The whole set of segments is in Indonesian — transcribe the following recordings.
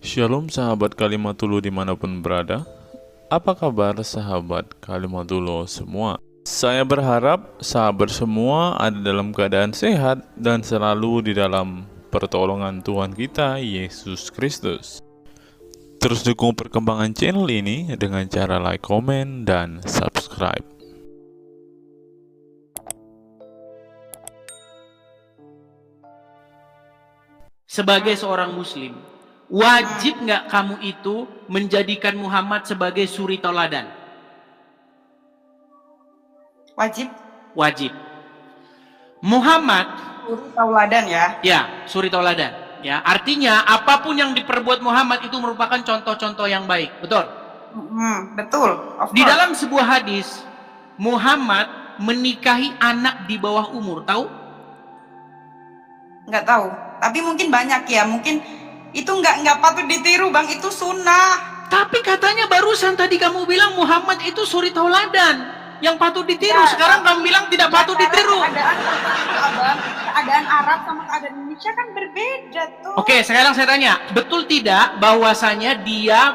Shalom sahabat Kalimatulu dimanapun berada. Apa kabar sahabat Kalimatulu semua? Saya berharap sahabat semua ada dalam keadaan sehat dan selalu di dalam pertolongan Tuhan kita Yesus Kristus. Terus dukung perkembangan channel ini dengan cara like, komen, dan subscribe. Sebagai seorang muslim, wajib nggak kamu itu menjadikan Muhammad sebagai suri tauladan? Wajib Wajib. Muhammad, suri tauladan ya. ya, suri tauladan. Ya, artinya apapun yang diperbuat Muhammad itu merupakan contoh-contoh yang baik. Betul? Betul. Of Di course. dalam sebuah hadis, Muhammad menikahi anak di bawah umur. Tahu? Nggak tahu. Tapi mungkin banyak ya. Mungkin itu nggak patut ditiru, Bang. Itu sunnah. Tapi katanya barusan tadi kamu bilang Muhammad itu suri tauladan yang patut ditiru. Ya, Sekarang kamu bilang tidak patut ditiru. Keadaan Arab sama keadaan Indonesia kan berbeda tuh. Oke, sekarang saya tanya, betul tidak bahwasanya dia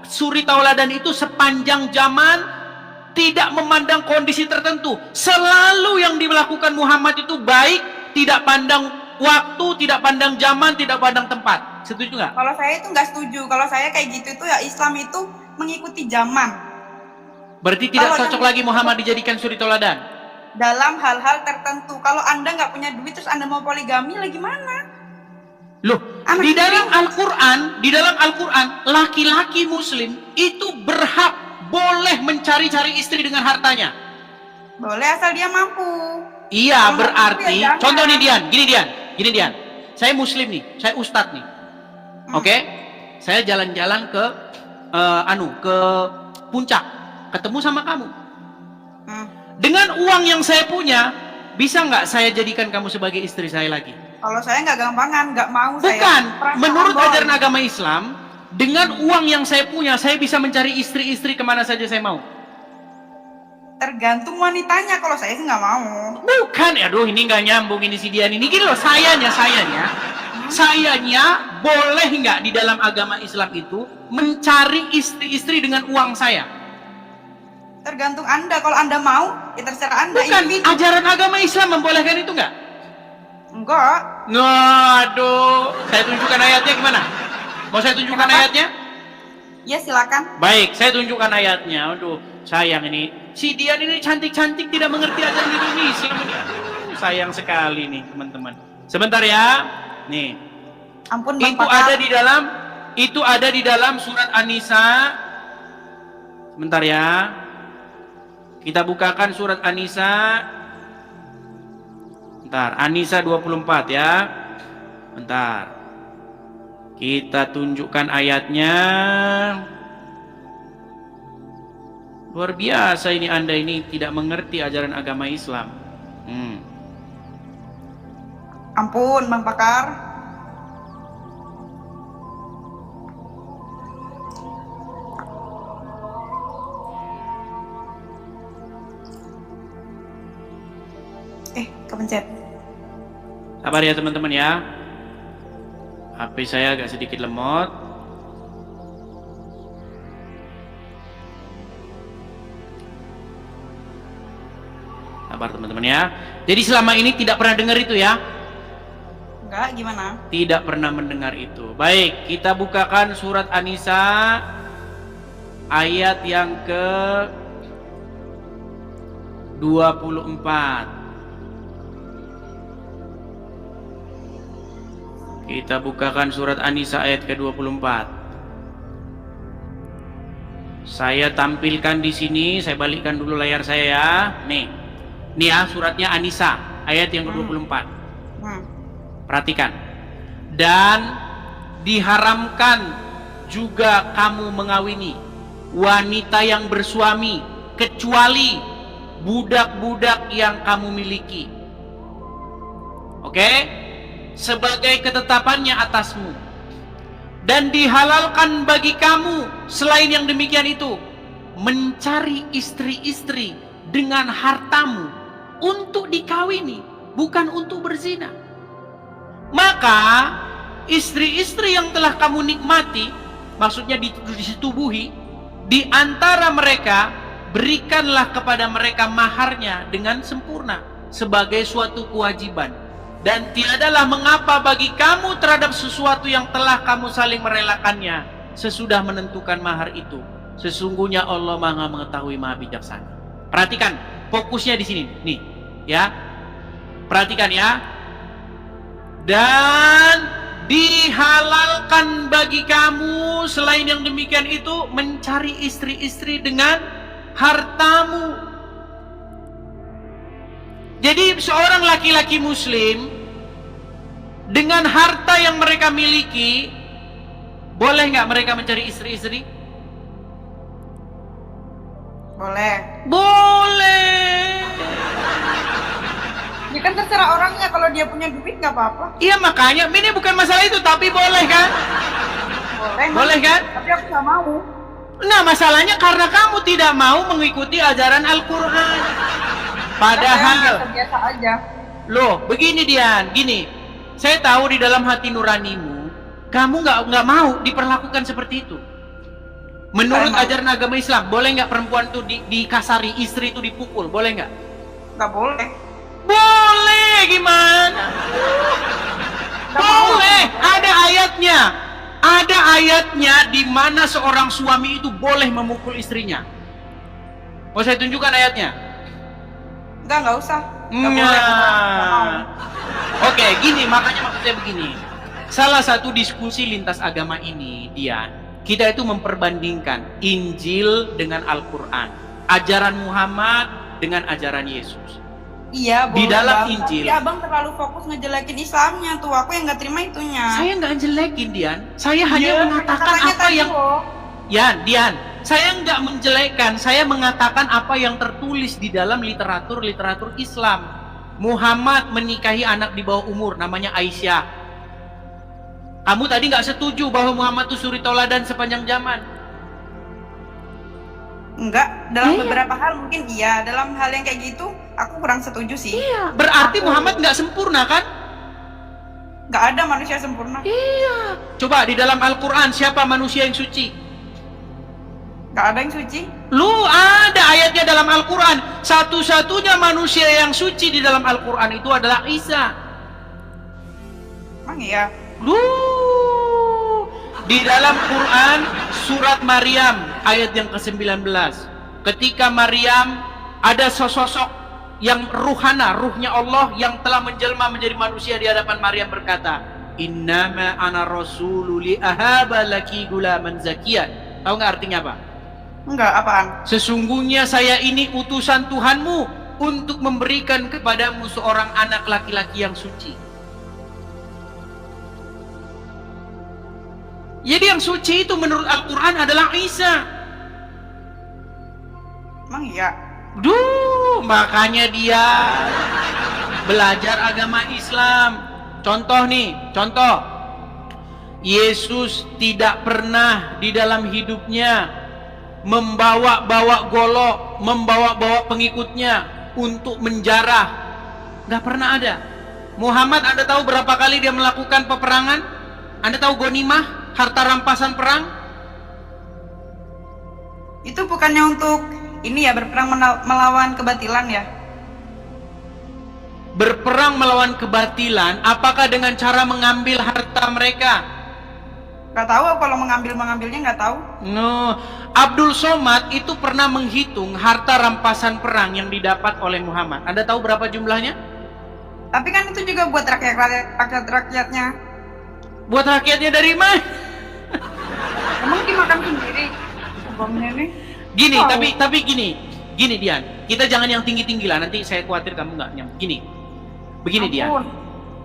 suri tauladan itu sepanjang zaman tidak memandang kondisi tertentu? Selalu yang dilakukan Muhammad itu baik, tidak pandang waktu, tidak pandang zaman, tidak pandang tempat. Setuju nggak? Kalau saya itu nggak setuju. Kalau saya kayak gitu itu ya Islam itu mengikuti zaman. Berarti tidak Kalau cocok yang- lagi Muhammad dijadikan suri tauladan. Dalam hal-hal tertentu. Kalau Anda nggak punya duit terus Anda mau poligami lagi gimana? Loh, Anak di dalam kecil. Al-Quran, laki-laki muslim itu berhak boleh mencari-cari istri dengan hartanya. Boleh asal dia mampu. Iya, Kalau nggak mampu berarti, ya jangan. contoh nih gini Dian. Saya muslim nih, saya ustadz nih. Oke? Saya jalan-jalan ke ke puncak, ketemu sama kamu. Hmm. Dengan uang yang saya punya, bisa nggak saya jadikan kamu sebagai istri saya lagi? Kalau saya nggak gampangan, nggak mau saya. Bukan, Perasaan menurut boy. ajaran agama Islam, dengan uang yang saya punya, saya bisa mencari istri-istri kemana saja saya mau. Tergantung wanitanya. Kalau saya sih nggak mau. Bukan, aduh ini nggak nyambung ini si Dian ini. Gini loh, sayanya boleh nggak di dalam agama Islam itu mencari istri-istri dengan uang saya? Tergantung Anda. Kalau Anda mau, ya terserah Anda. Bukan, Individu. ajaran agama Islam membolehkan itu nggak? Enggak. Aduh, saya tunjukkan ayatnya gimana? Mau saya tunjukkan Kenapa? ayatnya? Ya silakan. Baik, saya tunjukkan ayatnya. Aduh, sayang ini. Si Dian ini cantik-cantik tidak mengerti ajaran Indonesia. Aduh, sayang sekali nih, teman-teman. Sebentar ya. Nih. Ampun Bang Itu Pakar. ada di dalam surat An-Nisa. Sebentar ya. Kita bukakan surat An-Nisa. Bentar, An-Nisa 24 ya. Bentar. Kita tunjukkan ayatnya. Luar biasa ini Anda ini tidak mengerti ajaran agama Islam. Ampun Bang Pakar. Kepencet. Sabar ya teman-teman ya. HP saya agak sedikit lemot. Sabar teman-teman ya. Jadi selama ini tidak pernah dengar itu ya? Enggak, gimana? Tidak pernah mendengar itu. Baik, kita bukakan surat An-Nisa ayat yang ke 24. Kita bukakan surat An-Nisa ayat ke-24. Saya tampilkan di sini, saya balikkan dulu layar saya ya. Nih ya suratnya An-Nisa ayat yang ke-24. Perhatikan. Dan diharamkan juga kamu mengawini wanita yang bersuami kecuali budak-budak yang kamu miliki. Oke? Sebagai ketetapannya atasmu. Dan dihalalkan bagi kamu selain yang demikian itu mencari istri-istri dengan hartamu untuk dikawini, bukan untuk berzina. Maka istri-istri yang telah kamu nikmati, maksudnya disetubuhi, di antara mereka berikanlah kepada mereka maharnya dengan sempurna sebagai suatu kewajiban. Dan tiadalah mengapa bagi kamu terhadap sesuatu yang telah kamu saling merelakannya sesudah menentukan mahar itu. Sesungguhnya Allah Maha mengetahui, Maha bijaksana. Perhatikan, fokusnya di sini, nih, ya. Perhatikan ya. Dan dihalalkan bagi kamu selain yang demikian itu mencari istri-istri dengan hartamu. Jadi seorang laki-laki muslim dengan harta yang mereka miliki, boleh nggak mereka mencari istri-istri? Boleh. Boleh. Ya kan terserah orangnya, kalau dia punya duit nggak apa-apa. Iya, makanya ini bukan masalah itu, tapi boleh kan? Boleh. Boleh kan? Tapi aku nggak mau. Nah, masalahnya karena kamu tidak mau mengikuti ajaran Al-Quran. Padahal, biasa aja. loh, begini Dian, gini. Saya tahu di dalam hati nuranimu, kamu nggak mau diperlakukan seperti itu. Menurut ajaran agama Islam, boleh nggak perempuan itu dikasari, istri itu dipukul, boleh nggak? Nggak boleh. Boleh, gimana? Boleh, ada ayatnya. Ada ayatnya di mana seorang suami itu boleh memukul istrinya. Mau saya tunjukkan ayatnya? Nggak usah. Nggak boleh. Nggak mau. Oke, gini, makanya maksudnya begini. Salah satu diskusi lintas agama ini, Dian, kita itu memperbandingkan Injil dengan Al-Quran, ajaran Muhammad dengan ajaran Yesus. Iya, boleh. Di dalam Bang. Injil. Tapi abang terlalu fokus ngejelekin Islamnya tuh. Aku yang nggak terima itunya. Saya nggak jelekin, Dian. Saya hanya mengatakan Katanya apa tadi yang... loh. Dian, saya nggak menjelekkan. Saya mengatakan apa yang tertulis di dalam literatur Islam. Muhammad menikahi anak di bawah umur, namanya Aisyah. Kamu tadi nggak setuju bahwa Muhammad itu suri tauladan sepanjang zaman? Enggak, dalam beberapa hal mungkin iya. Dalam hal yang kayak gitu, aku kurang setuju sih. Iya. Berarti Muhammad nggak sempurna kan? Nggak ada manusia sempurna. Iya. Coba di dalam Al-Quran siapa manusia yang suci? Nggak ada yang suci. Lu ada ayatnya dalam Al-Quran. Satu-satunya manusia yang suci di dalam Al-Quran itu adalah Isa. Emang iya? Lu di dalam Quran surat Maryam ayat yang ke-19. Ketika Maryam ada sosok yang ruhana, ruhnya Allah yang telah menjelma menjadi manusia di hadapan Maryam berkata, "Innama ana rasulu li ahaba laki gulaman zakiyan." Tahu nggak artinya apa? Enggak, apaan? Sesungguhnya saya ini utusan Tuhanmu untuk memberikan kepadamu seorang anak laki-laki yang suci. Jadi yang suci itu menurut Al-Quran adalah Isa. Emang iya? Makanya dia belajar agama Islam. Contoh nih, contoh. Yesus tidak pernah di dalam hidupnya membawa-bawa golok, membawa-bawa pengikutnya untuk menjarah. Nggak pernah ada. Muhammad, Anda tahu berapa kali dia melakukan peperangan? Anda tahu ghanimah, harta rampasan perang? Itu bukannya untuk ini ya, berperang melawan kebatilan ya? Berperang melawan kebatilan, apakah dengan cara mengambil harta mereka? Nggak tahu, kalau mengambilnya nggak tahu. No, Abdul Somad itu pernah menghitung harta rampasan perang yang didapat oleh Muhammad. Anda tahu berapa jumlahnya? Tapi kan itu juga buat rakyat-rakyatnya. Buat rakyatnya dari mana? Emang dimakan sendiri? Abangnya nih. Gini, Tahu. tapi gini Dian, kita jangan yang tinggi-tinggi lah. Nanti saya khawatir kamu nggak nyam. Begini Dian, Ampun.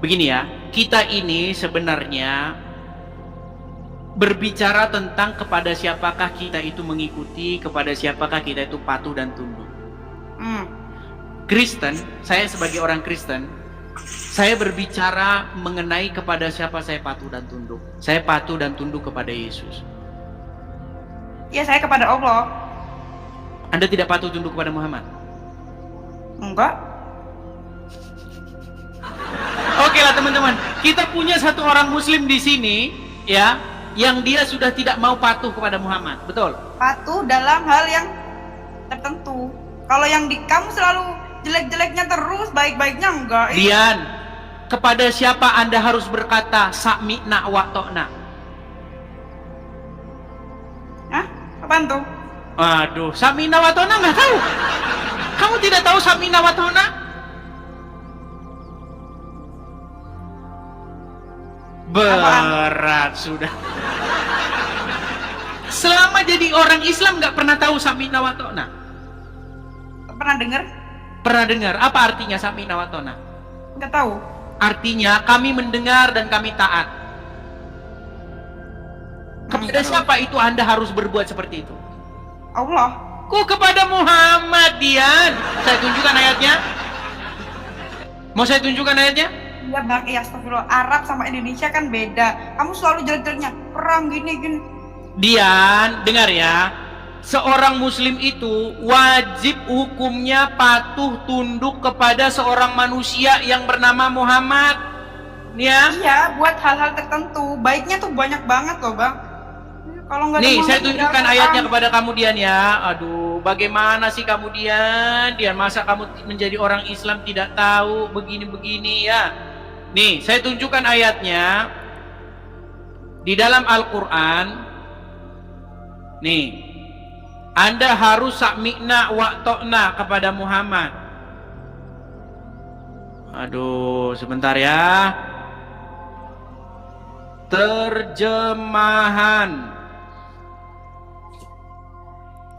begini ya. Kita ini sebenarnya berbicara tentang kepada siapakah kita itu mengikuti, kepada siapakah kita itu patuh dan tunduk. Kristen, saya sebagai orang Kristen, saya berbicara mengenai kepada siapa saya patuh dan tunduk. Saya patuh dan tunduk kepada Yesus. Ya, saya kepada Allah. Anda tidak patuh tunduk kepada Muhammad? Enggak. Oke lah teman-teman, kita punya satu orang muslim di sini ya, yang dia sudah tidak mau patuh kepada Muhammad, betul? Patuh dalam hal yang tertentu. Kalau yang kamu selalu jelek-jeleknya terus, baik-baiknya enggak. Dian, kepada siapa Anda harus berkata sami'na wa ta'na? Hah? Apaan tuh? Aduh, sami'na wa ta'na nggak tahu. Kamu tidak tahu sami'na wa ta'na? Berat sudah. Selama jadi orang Islam nggak pernah tahu sami'na wa ta'na? Pernah dengar? Pernah dengar? Apa artinya sami'na wa ta'na? Nggak tahu. Artinya kami mendengar dan kami taat. Kepada siapa itu Anda harus berbuat seperti itu? Allah. Kok kepada Muhammad, Dian? Saya tunjukkan ayatnya. Mau saya tunjukkan ayatnya? Ya bang, ya astagfirullah. Arab sama Indonesia kan beda. Kamu selalu jelek-jeleknya perang gini. Dian, dengar ya. Seorang muslim itu wajib hukumnya patuh tunduk kepada seorang manusia yang bernama Muhammad. Ya. Iya, buat hal-hal tertentu. Baiknya tuh banyak banget loh bang. Kalau nggak ada Nih, Muhammad, saya tunjukkan nggak ada ayatnya Quran. kepada kamu Dian ya. Aduh, bagaimana sih kamu Dian? Dian, masa kamu menjadi orang Islam tidak tahu begini-begini ya? Nih, saya tunjukkan ayatnya di dalam Al-Quran. Nih, Anda harus sami'na wa ta'na kepada Muhammad. Aduh, sebentar ya. Terjemahan.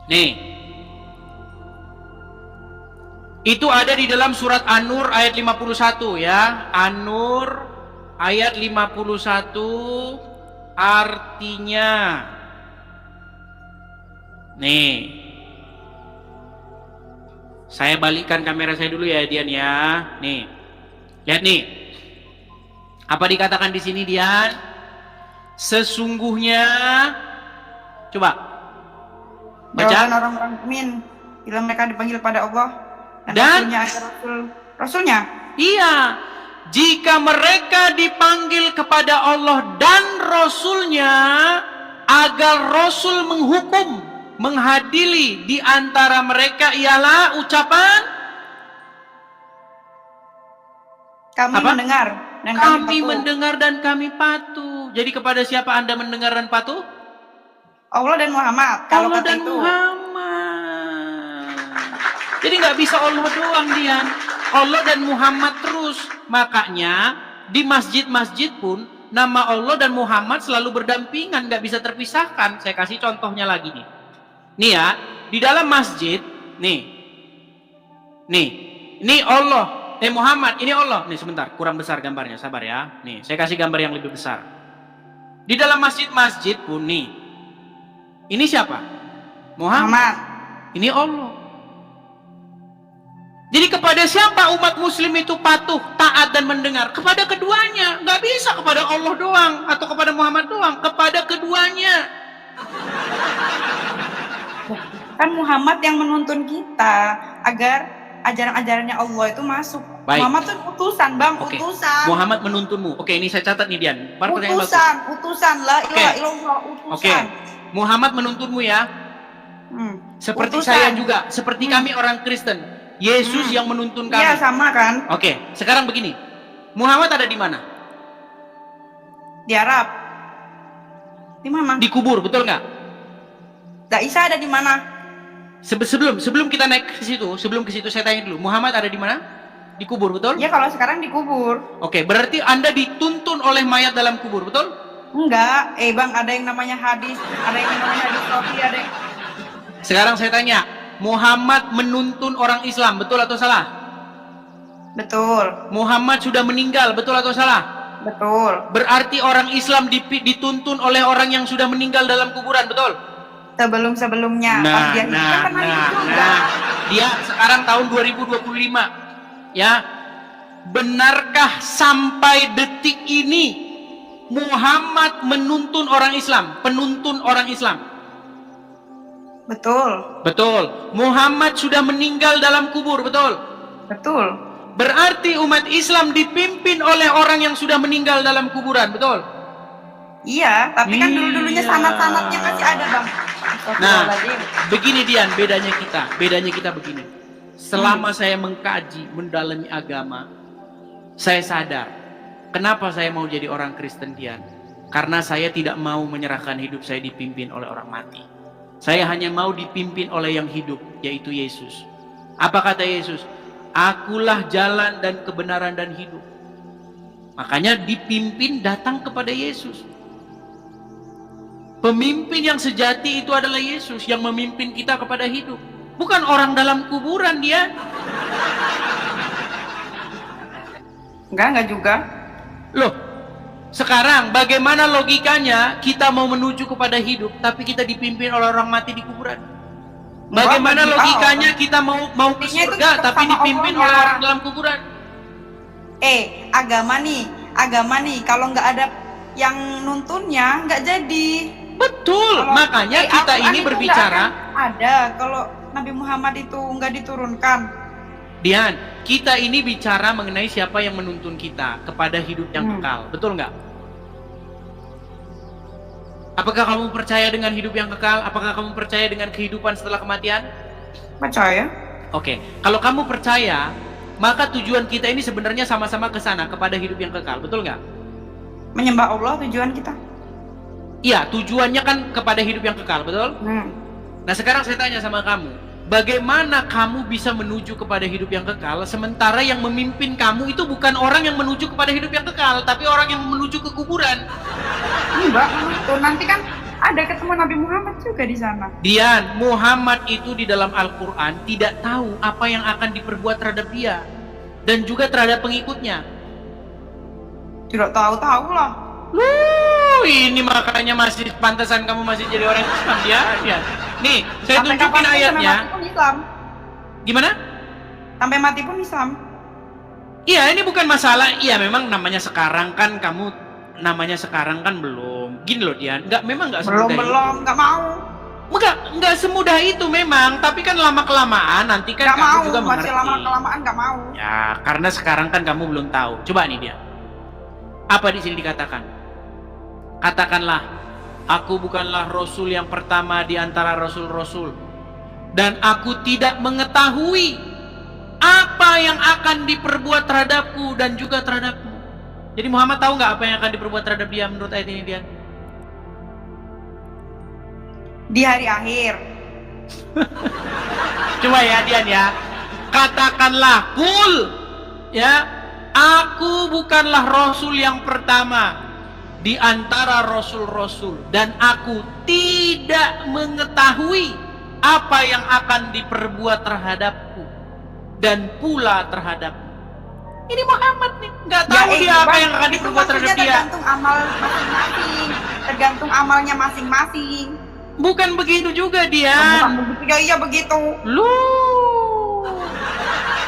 Nih, itu ada di dalam surat An-Nur ayat 51 ya. An-Nur ayat 51 artinya. Nih, saya balikkan kamera saya dulu ya Dian ya. Nih, lihat nih. Apa dikatakan di sini Dian? Sesungguhnya, coba. Baca. Jawaban orang-orang mukmin bila mereka dipanggil pada Allah Dan Rasulnya, Rasulnya. Iya, jika mereka dipanggil kepada Allah dan Rasulnya agar Rasul menghukum, menghadili di antara mereka ialah ucapan Kami apa? mendengar dan Kami patuh. mendengar dan kami patuh. Jadi kepada siapa Anda mendengar dan patuh? Allah dan Muhammad. Kalau Allah kata dan itu. Muhammad. Jadi nggak bisa Allah doang Dian. Allah dan Muhammad terus. Makanya di masjid-masjid pun nama Allah dan Muhammad selalu berdampingan, nggak bisa terpisahkan. Saya kasih contohnya lagi nih. Nih ya, di dalam masjid, nih, ini Allah, Muhammad, ini Allah. Nih sebentar, kurang besar gambarnya, sabar ya. Nih, saya kasih gambar yang lebih besar. Di dalam masjid-masjid pun nih. Ini siapa? Muhammad. Ini Allah. Jadi kepada siapa umat muslim itu patuh, taat dan mendengar? Kepada keduanya. Nggak bisa kepada Allah doang atau kepada Muhammad doang. Kepada keduanya. Kan Muhammad yang menuntun kita agar ajaran-ajarannya Allah itu masuk. Baik. Muhammad tuh utusan bang, Oke. utusan. Muhammad menuntunmu. Oke, ini saya catat nih Dian. Pertanyaan bagus. Utusan, la ilaha illallah, utusan. Oke. Muhammad menuntunmu ya. Seperti Utusan. saya juga, seperti kami orang Kristen. Yesus yang menuntun kami. Iya sama kan? Oke, sekarang begini. Muhammad ada di mana? Di Arab. Di mana? Di kubur, betul nggak? Isa ada di mana? Sebelum kita naik ke situ, sebelum ke situ saya tanya dulu. Muhammad ada di mana? Di kubur, betul? Ya kalau sekarang dikubur. Oke, berarti Anda dituntun oleh mayat dalam kubur, betul? Enggak, bang, ada yang namanya hadis, ada yang namanya hadis Sofi, ada yang... Sekarang saya tanya, Muhammad menuntun orang Islam, betul atau salah? Betul. Muhammad sudah meninggal, betul atau salah? Betul. Berarti orang Islam dituntun oleh orang yang sudah meninggal dalam kuburan, betul? Sebelum-sebelumnya. Pas dia kan pernah hidup juga. Dia sekarang tahun 2025. Ya. Benarkah sampai detik ini Muhammad menuntun orang Islam, penuntun orang Islam? Betul. Betul. Muhammad sudah meninggal dalam kubur, betul? Betul. Berarti umat Islam dipimpin oleh orang yang sudah meninggal dalam kuburan, betul? Iya, tapi kan dulu-dulunya Iya. sanad-sanadnya masih ada, Bang. Nah, begini Dian, bedanya kita begini. Selama saya mengkaji, mendalami agama, saya sadar kenapa saya mau jadi orang Kristen, Dian. Karena saya tidak mau menyerahkan hidup saya dipimpin oleh orang mati. Saya hanya mau dipimpin oleh yang hidup, yaitu Yesus. Apa kata Yesus? Akulah jalan dan kebenaran dan hidup. Makanya dipimpin datang kepada Yesus. Pemimpin yang sejati itu adalah Yesus yang memimpin kita kepada hidup. Bukan orang dalam kuburan dia. Enggak juga. Loh, sekarang bagaimana logikanya kita mau menuju kepada hidup tapi kita dipimpin oleh orang mati di kuburan? Bagaimana logikanya kita mau ke Intinya itu surga tetap tapi sama dipimpin Allahnya. oleh orang dalam kuburan? Agama nih, kalau nggak ada yang nuntunnya nggak jadi. Betul, Kalau makanya kita Al-Quran ini itu berbicara. nggak akan ada kalau Nabi Muhammad itu nggak diturunkan. Dian, kita ini bicara mengenai siapa yang menuntun kita kepada hidup yang kekal, betul nggak? Apakah kamu percaya dengan hidup yang kekal? Apakah kamu percaya dengan kehidupan setelah kematian? Percaya? Oke, kalau kamu percaya, maka tujuan kita ini sebenarnya sama-sama ke sana, kepada hidup yang kekal, betul nggak? Menyembah Allah tujuan kita. Iya, tujuannya kan kepada hidup yang kekal, betul? Nah sekarang saya tanya sama kamu, bagaimana kamu bisa menuju kepada hidup yang kekal sementara yang memimpin kamu itu bukan orang yang menuju kepada hidup yang kekal, tapi orang yang menuju ke kuburan? Enggak, itu nanti kan ada ketemu Nabi Muhammad juga di sana. Dian, Muhammad itu di dalam Al-Quran tidak tahu apa yang akan diperbuat terhadap dia dan juga terhadap pengikutnya. Tidak tahu-tahu lah. Ini makanya masih pantasan kamu masih jadi orang Islam, Dian. Nih, saya Sampai tunjukin kapanpun, ayatnya. sampai mati pun Islam. Gimana? Sampai mati pun Islam. Iya, ini bukan masalah. Iya, memang namanya sekarang kan belum. Gini loh, Dian. Memang nggak semudah itu. Belum, nggak mau. Nggak semudah itu memang. Tapi kan lama kelamaan nanti kan Nggak kamu mau, juga mengerti. masih lama kelamaan nggak mau. Ya, karena sekarang kan kamu belum tahu. Coba nih dia. Apa di sini dikatakan? Katakanlah, aku bukanlah Rasul yang pertama di antara Rasul-Rasul. Dan aku tidak mengetahui apa yang akan diperbuat terhadapku dan juga terhadapmu. Jadi Muhammad tahu nggak apa yang akan diperbuat terhadap dia menurut ayat ini, Dian? Di hari akhir. Coba ya, Dian ya. Katakanlah, kul, ya, aku bukanlah Rasul yang pertama di antara Rasul-Rasul, dan aku tidak mengetahui apa yang akan diperbuat terhadapku dan pula terhadapmu. Ini Muhammad nih, nggak tahu dia apa yang akan diperbuat terhadap dia. Tergantung amal masing-masing, tergantung amalnya masing-masing. Bukan begitu juga dia. Bukan begitu, ya iya begitu.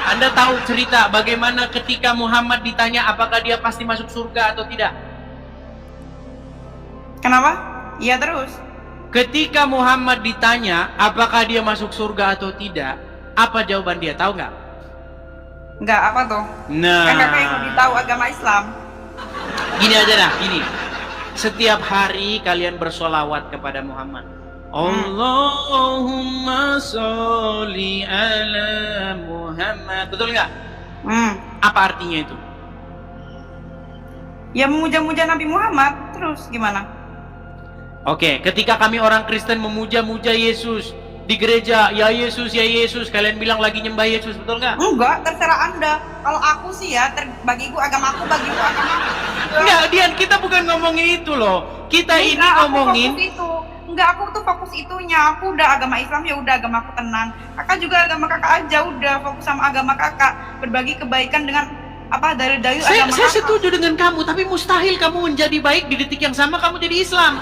Anda tahu cerita bagaimana ketika Muhammad ditanya apakah dia pasti masuk surga atau tidak? Kenapa? Iya terus. Ketika Muhammad ditanya apakah dia masuk surga atau tidak, apa jawaban dia? Tahu nggak? Enggak, apa tuh? Nah, Kan kakak yang lebih tahu agama Islam. gini aja dah, gini. Setiap hari kalian bersolawat kepada Muhammad. Allahumma sholli ala Muhammad. Betul nggak? Apa artinya itu? Ya memuja-muja Nabi Muhammad. Terus gimana? Oke, ketika kami orang Kristen memuja-muja Yesus di gereja, ya Yesus, kalian bilang lagi nyembah Yesus, betul nggak? Enggak, terserah Anda. Kalau aku sih ya, bagiku agamaku, bagiku agamaku. Enggak, Dian, kita bukan ngomongin itu loh. Kita ini ngomongin. Enggak, aku tuh fokus itunya. Aku udah agama Islam, ya udah agamaku tenang. Kakak juga agama kakak aja, udah fokus sama agama kakak. Berbagi kebaikan dengan apa dalil-dalil agama Saya kakak. setuju dengan kamu, tapi mustahil kamu menjadi baik di detik yang sama kamu jadi Islam.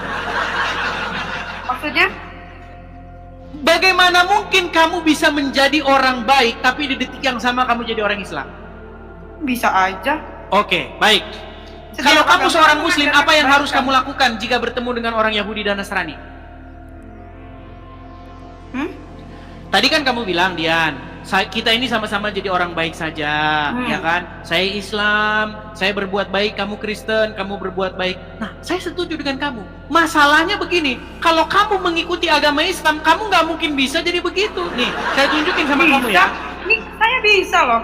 Maksudnya? Bagaimana mungkin kamu bisa menjadi orang baik tapi di detik yang sama kamu jadi orang Islam? Bisa aja. Oke, baik. Kalau kamu seorang Muslim, apa yang harus kamu lakukan jika bertemu dengan orang Yahudi dan Nasrani? Tadi kan kamu bilang, Dian, kita ini sama-sama jadi orang baik saja, ya kan? Saya Islam, saya berbuat baik, kamu Kristen, kamu berbuat baik. Nah, saya setuju dengan kamu. Masalahnya begini, kalau kamu mengikuti agama Islam, kamu nggak mungkin bisa jadi begitu. Nih, saya tunjukin sama kamu ya. Nih, saya bisa loh.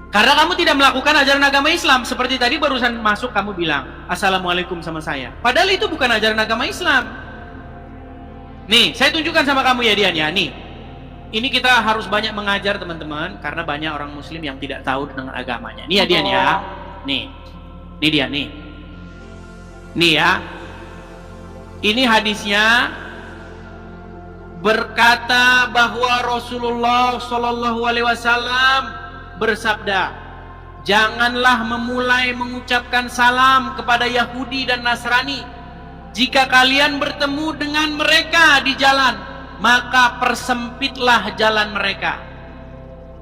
Karena kamu tidak melakukan ajaran agama Islam. Seperti tadi barusan masuk kamu bilang, Assalamualaikum sama saya. Padahal itu bukan ajaran agama Islam. Nih, saya tunjukkan sama kamu ya Dian ya. Nih, ini kita harus banyak mengajar teman-teman, karena banyak orang Muslim yang tidak tahu dengan agamanya. Nih ya Dian ya. Nih Dian nih. Nih ya. Ini hadisnya berkata bahwa Rasulullah Shallallahu Alaihi Wasallam bersabda, janganlah memulai mengucapkan salam kepada Yahudi dan Nasrani. Jika kalian bertemu dengan mereka di jalan, maka persempitlah jalan mereka.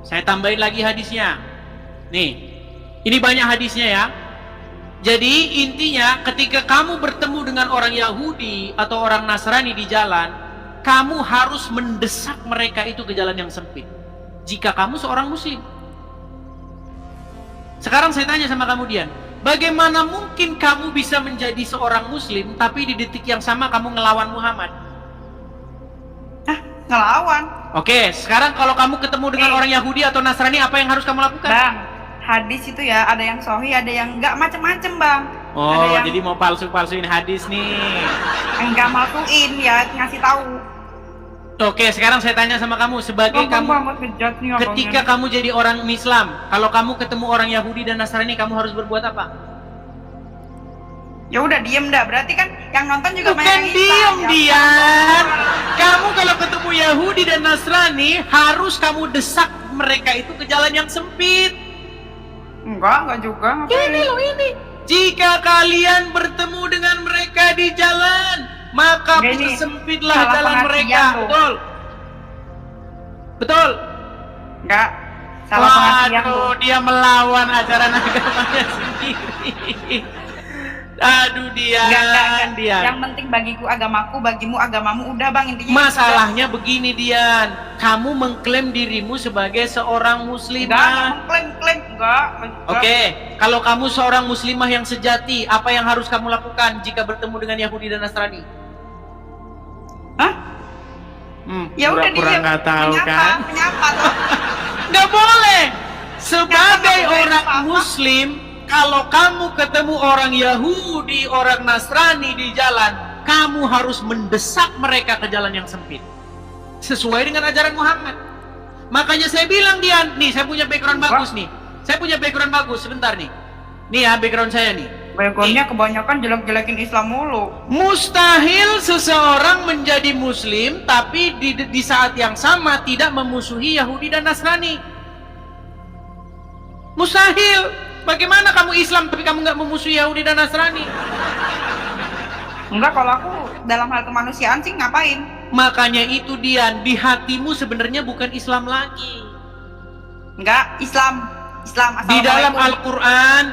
Saya tambahin lagi hadisnya. Nih, ini banyak hadisnya ya. Jadi intinya ketika kamu bertemu dengan orang Yahudi atau orang Nasrani di jalan, kamu harus mendesak mereka itu ke jalan yang sempit. Jika kamu seorang Muslim. Sekarang saya tanya sama kamu Dian, bagaimana mungkin kamu bisa menjadi seorang Muslim tapi di detik yang sama kamu ngelawan Muhammad? Ngelawan. Oke, sekarang kalau kamu ketemu dengan orang Yahudi atau Nasrani, apa yang harus kamu lakukan? Bang, hadis itu ya ada yang sahih, ada yang enggak, macem-macem Bang. Oh, ada yang jadi mau palsu-palsuin hadis nih. enggak malsuin ya, ngasih tahu. Oke, sekarang saya tanya sama kamu, sebagai kamu ketika kamu jadi orang Islam, kalau kamu ketemu orang Yahudi dan Nasrani, kamu harus berbuat apa? Ya udah diem dah, berarti kan yang nonton juga Bukan banyak diem Islam, Dian. Kamu kalau ketemu Yahudi dan Nasrani, harus kamu desak mereka itu ke jalan yang sempit. Enggak juga. Ini loh ini. Jika kalian bertemu dengan mereka di jalan, maka persempitlah jalan mereka. Betul? Betul? Enggak. Salah pengertian tuh. Waduh, dia melawan ajaran agamanya sendiri. Aduh Dian, Dian. Yang penting bagiku agamaku, bagimu agamamu, udah Bang, intinya. Masalahnya begini Dian, kamu mengklaim dirimu sebagai seorang muslimah. Enggak mengklaim, enggak. Oke, kalau kamu seorang muslimah yang sejati, apa yang harus kamu lakukan jika bertemu dengan Yahudi dan Nasrani? Hah? Ya udah dia nggak tahu kan? Menyapa tuh. Nggak boleh. Sebagai Nyapa, orang apa? Muslim, kalau kamu ketemu orang Yahudi, orang Nasrani di jalan, kamu harus mendesak mereka ke jalan yang sempit, sesuai dengan ajaran Muhammad. Makanya saya bilang Dian, nih saya punya background bagus nih. Saya punya background bagus, sebentar nih. Nih ya background saya nih. Backgroundnya kebanyakan jelek-jelekin Islam mulu. Mustahil seseorang menjadi Muslim tapi di saat yang sama tidak memusuhi Yahudi dan Nasrani. Mustahil. Bagaimana kamu Islam tapi kamu nggak memusuhi Yahudi dan Nasrani? Enggak, kalau aku dalam hal kemanusiaan sih ngapain? Makanya itu Dian, di hatimu sebenarnya bukan Islam lagi. Enggak, Islam. Di dalam Al-Quran,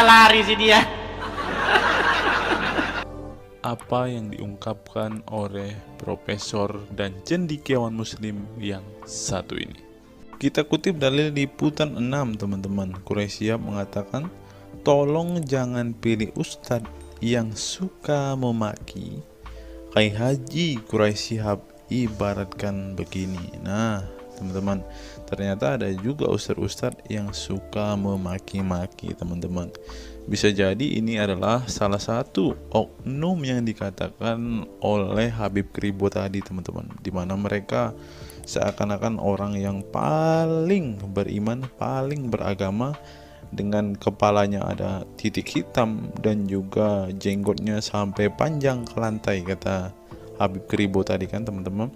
lari sih dia. Apa yang diungkapkan oleh profesor dan cendekiawan Muslim yang satu ini? Kita kutip dalil liputan 6 teman-teman. Quraisy Shihab mengatakan, tolong jangan pilih ustadz yang suka memaki. Kai Haji Quraisy Shihab ibaratkan begini. Nah teman-teman, ternyata ada juga ustadz-ustadz yang suka memaki-maki teman-teman. Bisa jadi ini adalah salah satu oknum yang dikatakan oleh Habib Kribo tadi teman-teman, dimana mereka seakan-akan orang yang paling beriman, paling beragama, dengan kepalanya ada titik hitam dan juga jenggotnya sampai panjang ke lantai, kata Habib Kribo tadi kan teman-teman.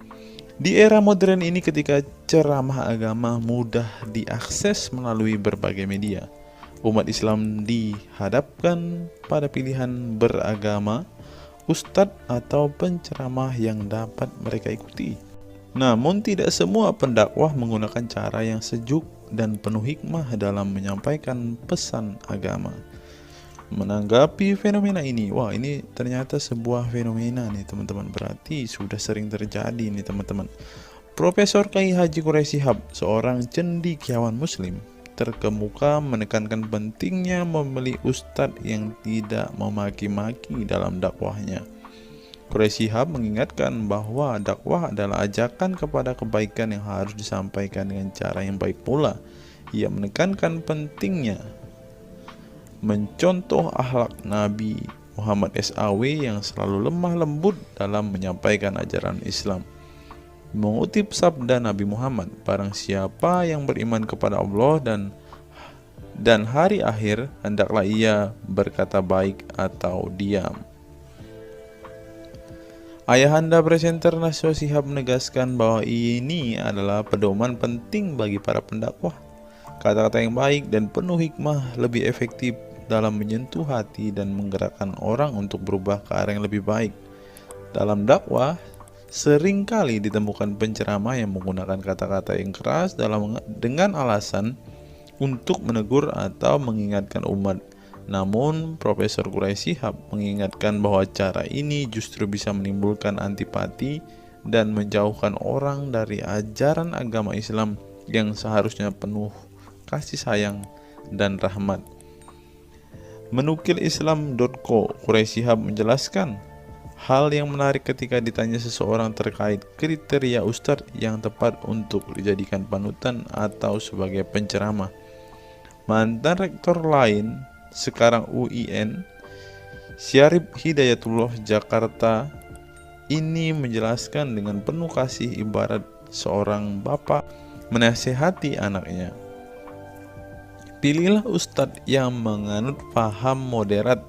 Di era modern ini ketika ceramah agama mudah diakses melalui berbagai media, umat Islam dihadapkan pada pilihan beragama, ustadz atau penceramah yang dapat mereka ikuti. Namun tidak semua pendakwah menggunakan cara yang sejuk dan penuh hikmah dalam menyampaikan pesan agama. Menanggapi fenomena ini, wah ini ternyata sebuah fenomena nih teman-teman, berarti sudah sering terjadi nih teman-teman. Profesor Kiai Haji Quraisy Shihab, seorang cendekiawan muslim, terkemuka menekankan pentingnya memilih ustadz yang tidak memaki-maki dalam dakwahnya. Quraisy Shihab mengingatkan bahwa dakwah adalah ajakan kepada kebaikan yang harus disampaikan dengan cara yang baik pula. Ia menekankan pentingnya mencontoh akhlak Nabi Muhammad SAW yang selalu lemah lembut dalam menyampaikan ajaran Islam. Mengutip sabda Nabi Muhammad, barang siapa yang beriman kepada Allah dan hari akhir, hendaklah ia berkata baik atau diam. Ayahanda presenter Najwa Shihab menegaskan bahwa ini adalah pedoman penting bagi para pendakwah. Kata-kata yang baik dan penuh hikmah lebih efektif dalam menyentuh hati dan menggerakkan orang untuk berubah ke arah yang lebih baik. Dalam dakwah, seringkali ditemukan penceramah yang menggunakan kata-kata yang keras dengan alasan untuk menegur atau mengingatkan umat. Namun, Profesor Quraisy Shihab mengingatkan bahwa cara ini justru bisa menimbulkan antipati dan menjauhkan orang dari ajaran agama Islam yang seharusnya penuh kasih sayang dan rahmat. Menukil Islam.co, Quraisy Shihab menjelaskan hal yang menarik ketika ditanya seseorang terkait kriteria ustadz yang tepat untuk dijadikan panutan atau sebagai penceramah. Mantan rektor lain, sekarang UIN, Syarif Hidayatullah Jakarta, ini menjelaskan dengan penuh kasih ibarat seorang bapak menasihati anaknya. Pilihlah ustadz yang menganut paham moderat.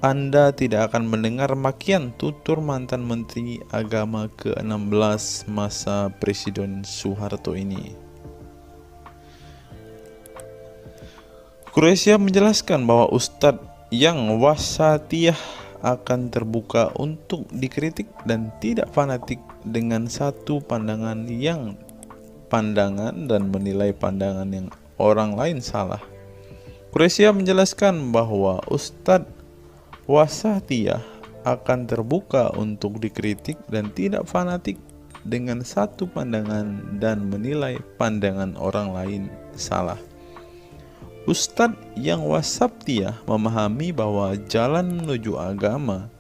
Anda tidak akan mendengar makian tutur mantan Menteri Agama ke-16 masa Presiden Soeharto ini. Quraisy Shihab menjelaskan bahwa ustadz yang wasatiyah akan terbuka untuk dikritik dan tidak fanatik dengan satu pandangan dan menilai pandangan yang orang lain salah. Quraisy Shihab menjelaskan bahwa ustadz wasatiyah akan terbuka untuk dikritik dan tidak fanatik dengan satu pandangan dan menilai pandangan orang lain salah. Ustadz yang wasatiyah memahami bahwa jalan menuju agama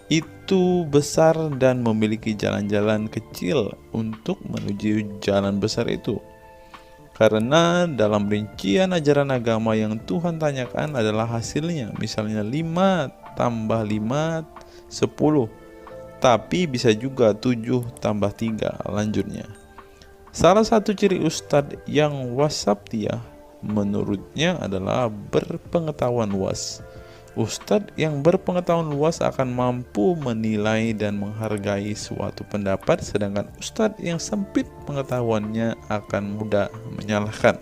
itu besar dan memiliki jalan-jalan kecil untuk menuju jalan besar itu. Karena dalam rincian ajaran agama yang Tuhan tanyakan adalah hasilnya, misalnya 5 tambah 5, 10, tapi bisa juga 7 tambah 3, lanjutnya. Salah satu ciri ustadz yang wasatiyah menurutnya adalah berpengetahuan luas. Ustadz yang berpengetahuan luas akan mampu menilai dan menghargai suatu pendapat, sedangkan ustadz yang sempit pengetahuannya akan mudah menyalahkan.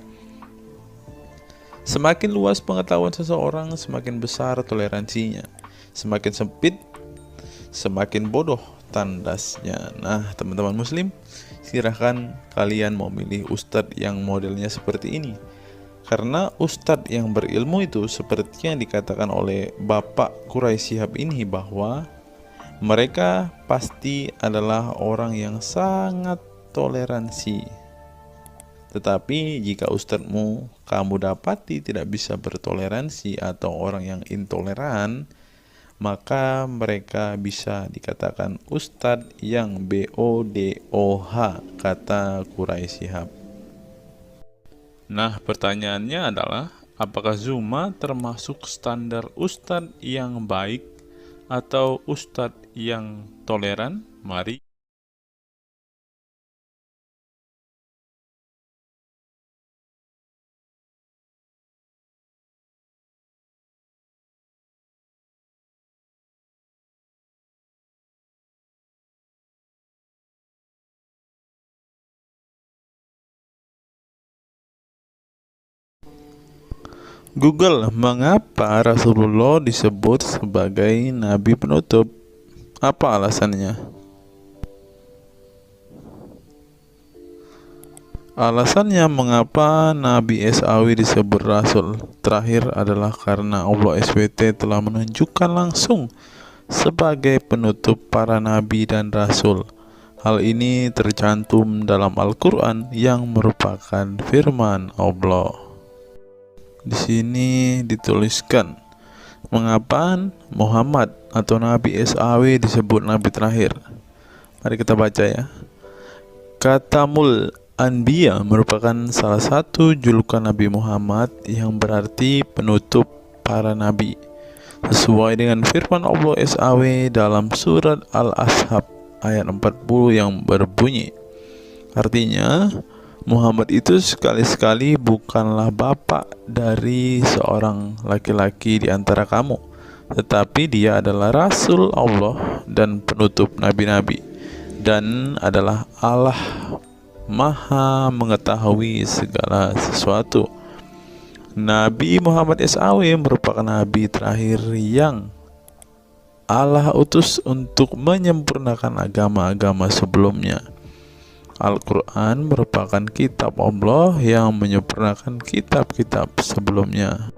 Semakin luas pengetahuan seseorang, semakin besar toleransinya. Semakin sempit, semakin bodoh tandasnya. Nah, teman-teman muslim, silahkan kalian mau milih ustadz yang modelnya seperti ini. Karena ustadz yang berilmu itu seperti yang dikatakan oleh Bapak Quraisy Shihab ini, bahwa mereka pasti adalah orang yang sangat toleransi. Tetapi jika ustadzmu kamu dapati tidak bisa bertoleransi atau orang yang intoleran, maka mereka bisa dikatakan ustadz yang BODOH, kata Quraisy Shihab. Nah, pertanyaannya adalah, apakah Zuma termasuk standar ustadz yang baik atau ustadz yang toleran? Mari Google, mengapa Rasulullah disebut sebagai nabi penutup? Apa alasannya? Alasannya mengapa Nabi SAW disebut Rasul terakhir adalah karena Allah SWT telah menunjukkan langsung sebagai penutup para nabi dan rasul. Hal ini tercantum dalam Al-Quran yang merupakan firman Allah. Di sini dituliskan, mengapa Muhammad atau Nabi SAW disebut Nabi terakhir? Mari kita baca ya. Katamul Anbiya merupakan salah satu julukan Nabi Muhammad yang berarti penutup para nabi, sesuai dengan firman Allah SAW dalam surat Al-Ashab ayat 40 yang berbunyi, artinya Muhammad itu sekali-sekali bukanlah bapak dari seorang laki-laki di antara kamu, tetapi dia adalah Rasul Allah dan penutup nabi-nabi, dan adalah Allah Maha mengetahui segala sesuatu. Nabi Muhammad SAW merupakan nabi terakhir yang Allah utus untuk menyempurnakan agama-agama sebelumnya. Al-Quran merupakan kitab Allah yang menyempurnakan kitab-kitab sebelumnya,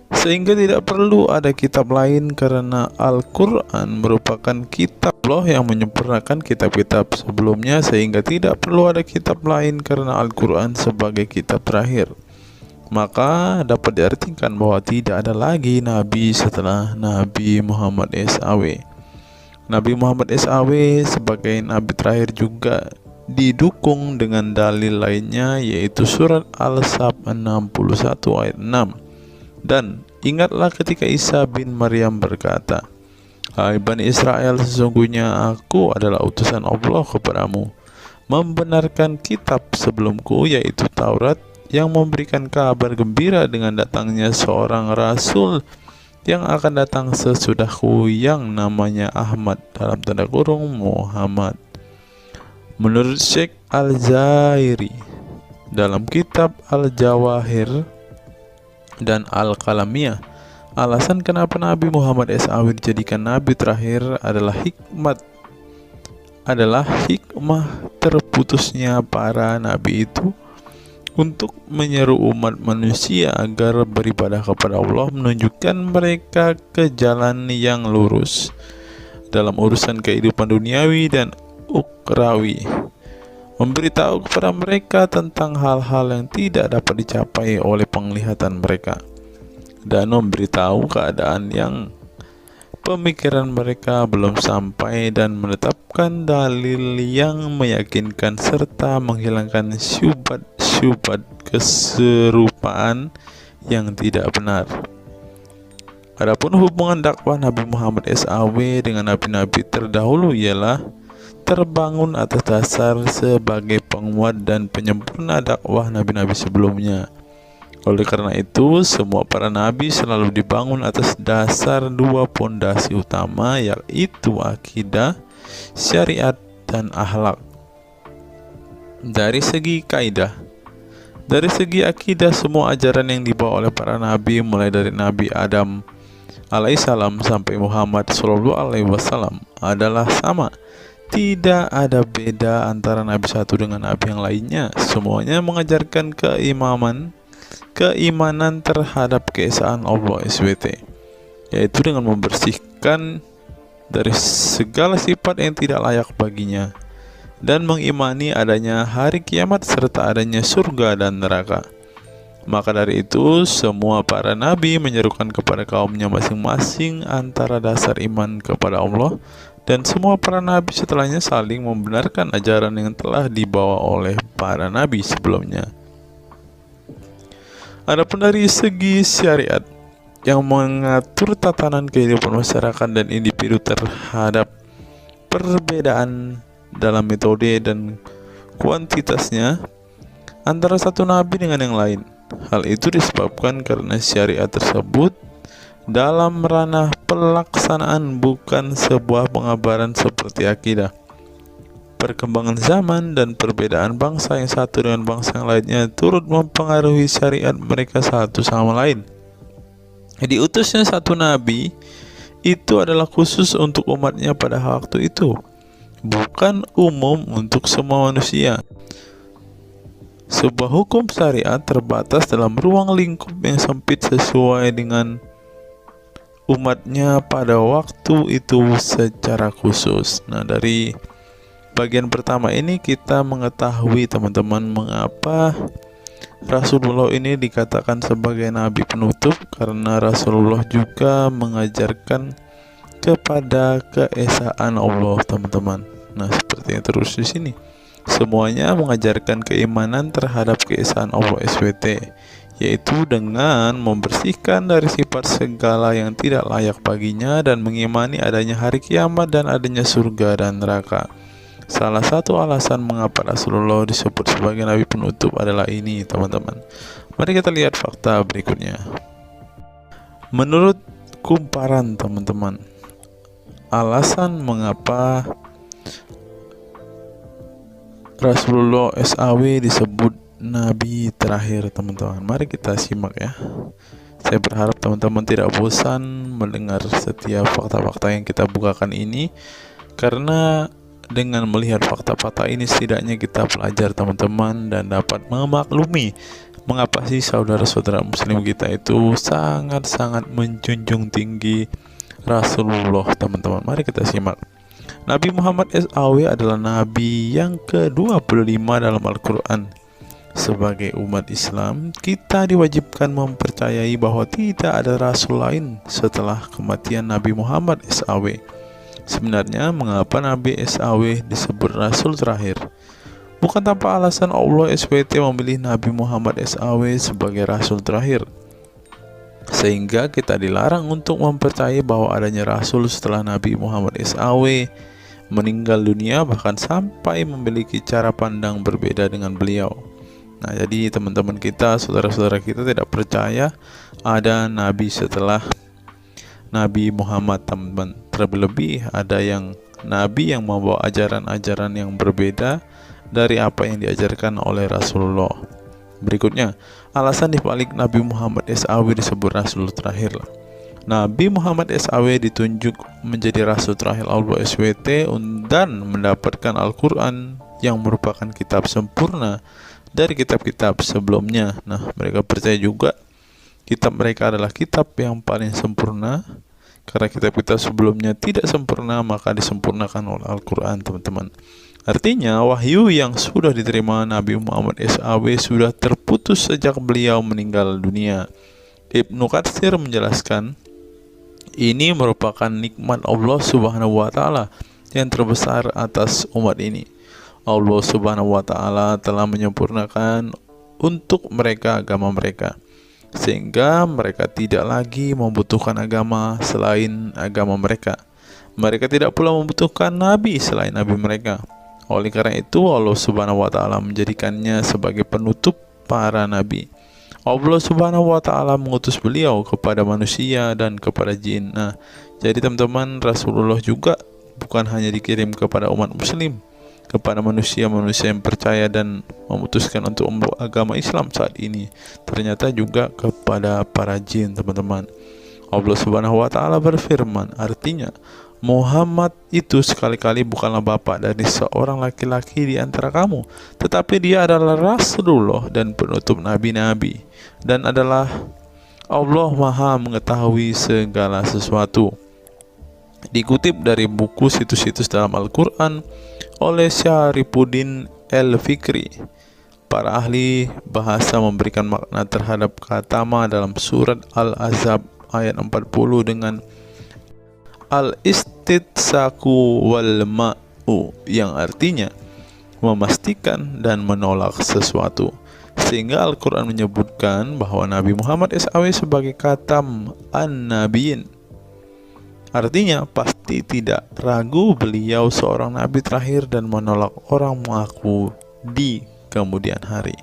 sehingga tidak perlu ada kitab lain karena Al-Quran merupakan kitab Allah yang menyempurnakan kitab-kitab sebelumnya, sehingga tidak perlu ada kitab lain karena Al-Quran sebagai kitab terakhir. Maka dapat diartikan bahwa tidak ada lagi nabi setelah Nabi Muhammad SAW. Nabi Muhammad SAW sebagai nabi terakhir juga didukung dengan dalil lainnya, yaitu surat Al-Sab 61 ayat 6. Dan ingatlah ketika Isa bin Maryam berkata, "Hai Bani Israel, sesungguhnya aku adalah utusan Allah kepadamu, membenarkan kitab sebelumku, yaitu Taurat, yang memberikan kabar gembira dengan datangnya seorang rasul yang akan datang sesudahku, yang namanya Ahmad dalam tanda kurung Muhammad." Menurut Syekh Al-Zairi dalam kitab Al-Jawahir dan Al-Kalamiyah, alasan kenapa Nabi Muhammad SAW dijadikan nabi terakhir adalah hikmah terputusnya para nabi itu untuk menyeru umat manusia agar beribadah kepada Allah, menunjukkan mereka ke jalan yang lurus dalam urusan kehidupan duniawi dan ukrawi, memberitahu kepada mereka tentang hal-hal yang tidak dapat dicapai oleh penglihatan mereka, dan memberitahu keadaan yang pemikiran mereka belum sampai, dan menetapkan dalil yang meyakinkan serta menghilangkan syubhat keserupaan yang tidak benar. Adapun hubungan dakwah Nabi Muhammad SAW dengan nabi-nabi terdahulu ialah terbangun atas dasar sebagai penguat dan penyempurna dakwah nabi-nabi sebelumnya. Oleh karena itu, semua para nabi selalu dibangun atas dasar dua pondasi utama, yaitu akidah, syariat, dan akhlak. Dari segi kaidah, dari segi akidah, semua ajaran yang dibawa oleh para nabi, mulai dari Nabi Adam alaihissalam sampai Muhammad SAW, adalah sama. Tidak ada beda antara nabi satu dengan nabi yang lainnya. Semuanya mengajarkan keimanan terhadap keesaan Allah SWT, yaitu dengan membersihkan dari segala sifat yang tidak layak baginya, dan mengimani adanya hari kiamat serta adanya surga dan neraka. Maka dari itu, semua para nabi menyerukan kepada kaumnya masing-masing antara dasar iman kepada Allah, dan semua para nabi setelahnya saling membenarkan ajaran yang telah dibawa oleh para nabi sebelumnya. Adapun dari segi syariat yang mengatur tatanan kehidupan masyarakat dan individu terhadap perbedaan dalam metode dan kuantitasnya antara satu nabi dengan yang lain. Hal itu disebabkan karena syariat tersebut dalam ranah pelaksanaan, bukan sebuah pengabaran seperti akidah. Perkembangan zaman dan perbedaan bangsa yang satu dengan bangsa yang lainnya turut mempengaruhi syariat mereka satu sama lain. Diutusnya satu nabi itu adalah khusus untuk umatnya pada waktu itu, bukan umum untuk semua manusia. Sebuah hukum syariat terbatas dalam ruang lingkup yang sempit sesuai dengan umatnya pada waktu itu secara khusus. Nah, dari bagian pertama ini kita mengetahui teman-teman mengapa Rasulullah ini dikatakan sebagai nabi penutup, karena Rasulullah juga mengajarkan kepada keesaan Allah, teman-teman. Nah, seperti yang terus di sini. Semuanya mengajarkan keimanan terhadap keesaan Allah SWT, yaitu dengan membersihkan dari sifat segala yang tidak layak baginya dan mengimani adanya hari kiamat dan adanya surga dan neraka. Salah satu alasan mengapa Rasulullah disebut sebagai nabi penutup adalah ini, teman-teman. Mari kita lihat fakta berikutnya. Menurut kumparan, teman-teman, alasan mengapa Rasulullah SAW disebut nabi terakhir, teman-teman. Mari kita simak ya. Saya berharap teman-teman tidak bosan mendengar setiap fakta-fakta yang kita bukakan ini, karena dengan melihat fakta-fakta ini setidaknya kita belajar, teman-teman, dan dapat memaklumi mengapa sih saudara-saudara muslim kita itu sangat-sangat menjunjung tinggi Rasulullah, teman-teman. Mari kita simak. Nabi Muhammad SAW adalah nabi yang ke-25 dalam Al-Quran. Sebagai umat Islam, kita diwajibkan mempercayai bahwa tidak ada rasul lain setelah kematian Nabi Muhammad SAW. Sebenarnya mengapa Nabi SAW disebut Rasul terakhir? Bukan tanpa alasan Allah SWT memilih Nabi Muhammad SAW sebagai Rasul terakhir, sehingga kita dilarang untuk mempercayai bahwa adanya Rasul setelah Nabi Muhammad SAW meninggal dunia, bahkan sampai memiliki cara pandang berbeda dengan beliau. Nah, jadi teman-teman kita, saudara-saudara kita tidak percaya ada Nabi setelah Nabi Muhammad, teman-teman. Terlebih ada yang Nabi yang membawa ajaran-ajaran yang berbeda dari apa yang diajarkan oleh Rasulullah. Berikutnya, alasan dibalik Nabi Muhammad SAW disebut Rasul terakhir. Nabi Muhammad SAW ditunjuk menjadi Rasul terakhir Allah SWT dan mendapatkan Al-Quran yang merupakan kitab sempurna dari kitab-kitab sebelumnya. Nah, mereka percaya juga kitab mereka adalah kitab yang paling sempurna, karena kitab-kitab sebelumnya tidak sempurna, maka disempurnakan oleh Al-Quran, teman-teman. Artinya, wahyu yang sudah diterima Nabi Muhammad SAW sudah terputus sejak beliau meninggal dunia. Ibnu Katsir menjelaskan, ini merupakan nikmat Allah Subhanahu wa Ta'ala yang terbesar atas umat ini. Allah Subhanahu wa Ta'ala telah menyempurnakan untuk mereka agama mereka, sehingga mereka tidak lagi membutuhkan agama selain agama mereka. Mereka tidak pula membutuhkan nabi selain nabi mereka. Oleh karena itu, Allah Subhanahu wa Ta'ala menjadikannya sebagai penutup para nabi. Allah Subhanahu wa Ta'ala mengutus beliau kepada manusia dan kepada jin. Nah, jadi teman-teman, Rasulullah juga bukan hanya dikirim kepada umat muslim, kepada manusia-manusia yang percaya dan memutuskan untuk memeluk agama Islam saat ini, ternyata juga kepada para jin, teman-teman. Allah Subhanahu wa Ta'ala berfirman, artinya Muhammad itu sekali-kali bukanlah bapak dari seorang laki-laki di antara kamu, tetapi dia adalah Rasulullah dan penutup nabi-nabi, dan adalah Allah Maha mengetahui segala sesuatu. Dikutip dari buku situs-situs dalam Al-Quran oleh Syarifuddin al-Fikri, para ahli bahasa memberikan makna terhadap kata ma dalam surat Al-Ahzab ayat 40 dengan al-istitsaku wal ma'u, yang artinya memastikan dan menolak sesuatu. Sehingga Al-Quran menyebutkan bahwa Nabi Muhammad SAW sebagai khatam an-nabiyin, artinya pasti tidak ragu beliau seorang nabi terakhir dan menolak orang mengaku di kemudian hari.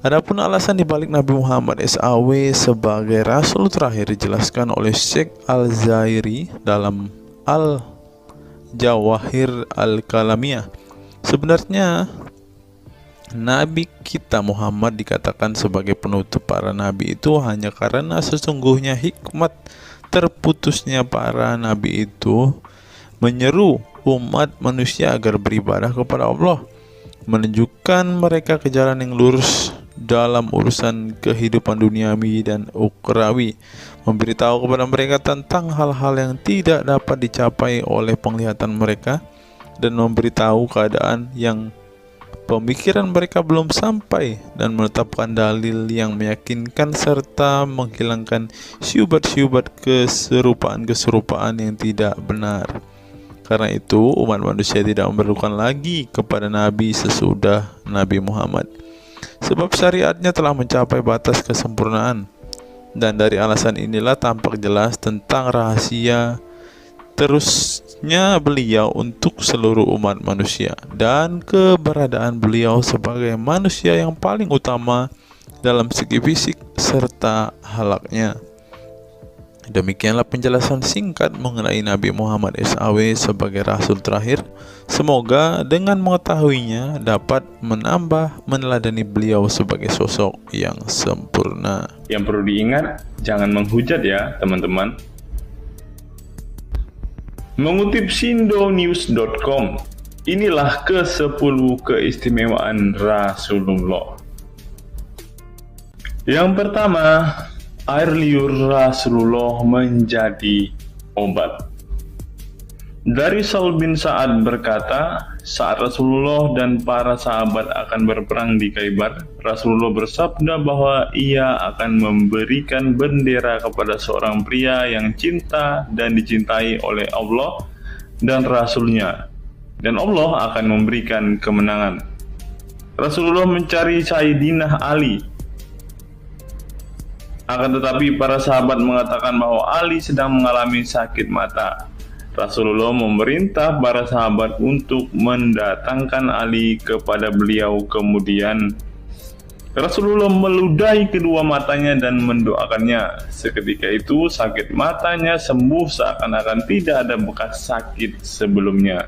Adapun alasan dibalik Nabi Muhammad SAW sebagai Rasul terakhir dijelaskan oleh Syekh Al-Zairi dalam Al-Jawahir Al-Kalamiyah. Sebenarnya Nabi kita Muhammad dikatakan sebagai penutup para nabi itu hanya karena sesungguhnya hikmat terputusnya para nabi itu menyeru umat manusia agar beribadah kepada Allah, menunjukkan mereka ke jalan yang lurus dalam urusan kehidupan duniawi dan ukhrawi, memberitahu kepada mereka tentang hal-hal yang tidak dapat dicapai oleh penglihatan mereka, dan memberitahu keadaan yang pemikiran mereka belum sampai, dan menetapkan dalil yang meyakinkan serta menghilangkan syubhat-syubhat keserupaan-keserupaan yang tidak benar. Karena itu umat manusia tidak memerlukan lagi kepada Nabi sesudah Nabi Muhammad, sebab syariatnya telah mencapai batas kesempurnaan. Dan dari alasan inilah tampak jelas tentang rahasia terusnya beliau untuk seluruh umat manusia, dan keberadaan beliau sebagai manusia yang paling utama dalam segi fisik serta halaknya. Demikianlah penjelasan singkat mengenai Nabi Muhammad SAW sebagai Rasul terakhir. Semoga dengan mengetahuinya dapat menambah meneladani beliau sebagai sosok yang sempurna. Yang perlu diingat, jangan menghujat ya teman-teman. Mengutip sindonews.com, inilah ke-10 keistimewaan Rasulullah. Yang pertama, air liur Rasulullah menjadi obat. Dari Sahl bin Sa'ad berkata, saat Rasulullah dan para sahabat akan berperang di Khaibar, Rasulullah bersabda bahwa ia akan memberikan bendera kepada seorang pria yang cinta dan dicintai oleh Allah dan Rasul-Nya, dan Allah akan memberikan kemenangan. Rasulullah mencari Sayyidina Ali, akan tetapi para sahabat mengatakan bahwa Ali sedang mengalami sakit mata. Rasulullah memerintah para sahabat untuk mendatangkan Ali kepada beliau. Kemudian Rasulullah meludahi kedua matanya dan mendoakannya. Seketika itu sakit matanya sembuh seakan-akan tidak ada bekas sakit sebelumnya.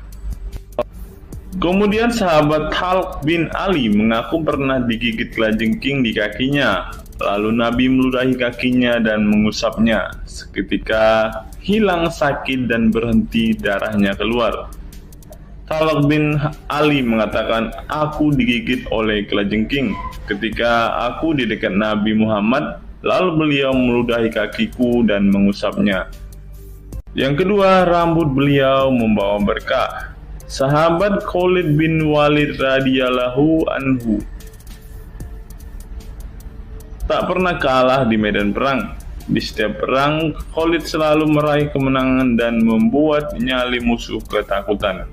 Kemudian sahabat Talq bin Ali mengaku pernah digigit kalajengking di kakinya. Lalu Nabi meludahi kakinya dan mengusapnya. Seketika hilang sakit dan berhenti darahnya keluar. Talq bin Ali mengatakan, aku digigit oleh kalajengking ketika aku di dekat Nabi Muhammad, lalu beliau meludahi kakiku dan mengusapnya. Yang kedua, rambut beliau membawa berkah. Sahabat Khalid bin Walid radhiyallahu anhu tak pernah kalah di medan perang. Di setiap perang, Khalid selalu meraih kemenangan dan membuat nyali musuh ketakutan.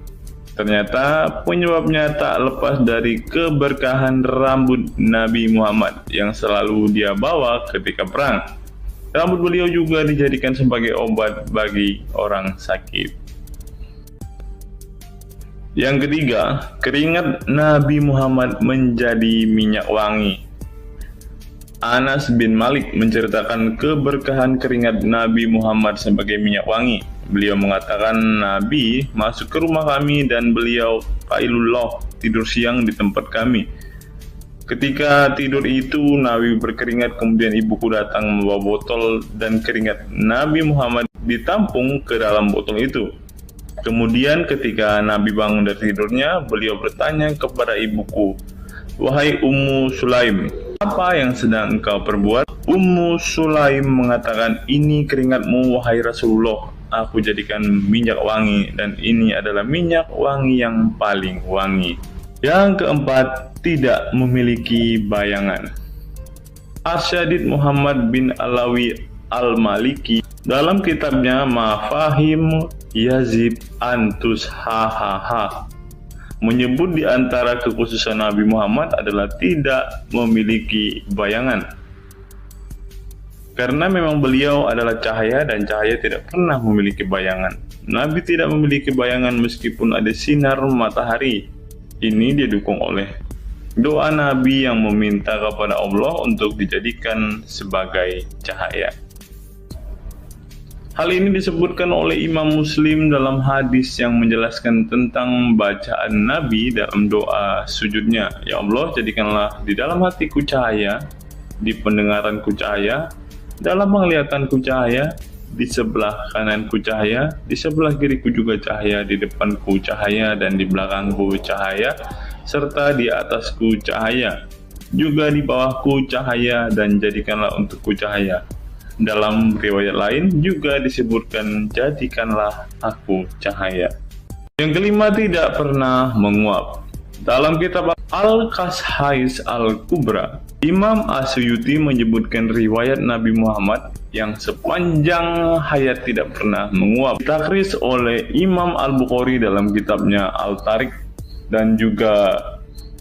Ternyata penyebabnya tak lepas dari keberkahan rambut Nabi Muhammad yang selalu dia bawa ketika perang. Rambut beliau juga dijadikan sebagai obat bagi orang sakit. Yang ketiga, keringat Nabi Muhammad menjadi minyak wangi. Anas bin Malik menceritakan keberkahan keringat Nabi Muhammad sebagai minyak wangi. Beliau mengatakan, Nabi masuk ke rumah kami dan beliau qailullah, tidur siang di tempat kami. Ketika tidur itu Nabi berkeringat, kemudian ibuku datang membawa botol dan keringat Nabi Muhammad ditampung ke dalam botol itu. Kemudian ketika Nabi bangun dari tidurnya, beliau bertanya kepada ibuku, wahai Ummu Sulaim, apa yang sedang engkau perbuat? Ummu Sulaim mengatakan, ini keringatmu wahai Rasulullah, aku jadikan minyak wangi dan ini adalah minyak wangi yang paling wangi. Yang keempat, tidak memiliki bayangan. Asyadid Muhammad bin Alawi Al-Maliki dalam kitabnya Mafahim Yazid Antus Hahaha menyebut di antara kekhususan Nabi Muhammad adalah tidak memiliki bayangan. Karena memang beliau adalah cahaya dan cahaya tidak pernah memiliki bayangan. Nabi tidak memiliki bayangan meskipun ada sinar matahari. Ini didukung oleh doa Nabi yang meminta kepada Allah untuk dijadikan sebagai cahaya. Hal ini disebutkan oleh Imam Muslim dalam hadis yang menjelaskan tentang bacaan Nabi dalam doa sujudnya. Ya Allah, jadikanlah di dalam hatiku cahaya, di pendengaranku cahaya, dalam penglihatanku cahaya, di sebelah kananku cahaya, di sebelah kiriku juga cahaya, di depanku cahaya, dan di belakangku cahaya, serta di atasku cahaya, juga di bawahku cahaya, dan jadikanlah untukku cahaya. Dalam riwayat lain juga disebutkan, jadikanlah aku cahaya. Yang kelima, tidak pernah menguap. Dalam kitab Al-Qashais Al-Kubra, Imam Asyuyuti menyebutkan riwayat Nabi Muhammad yang sepanjang hayat tidak pernah menguap. Ditakris oleh Imam Al-Bukhari dalam kitabnya Al-Tariq dan juga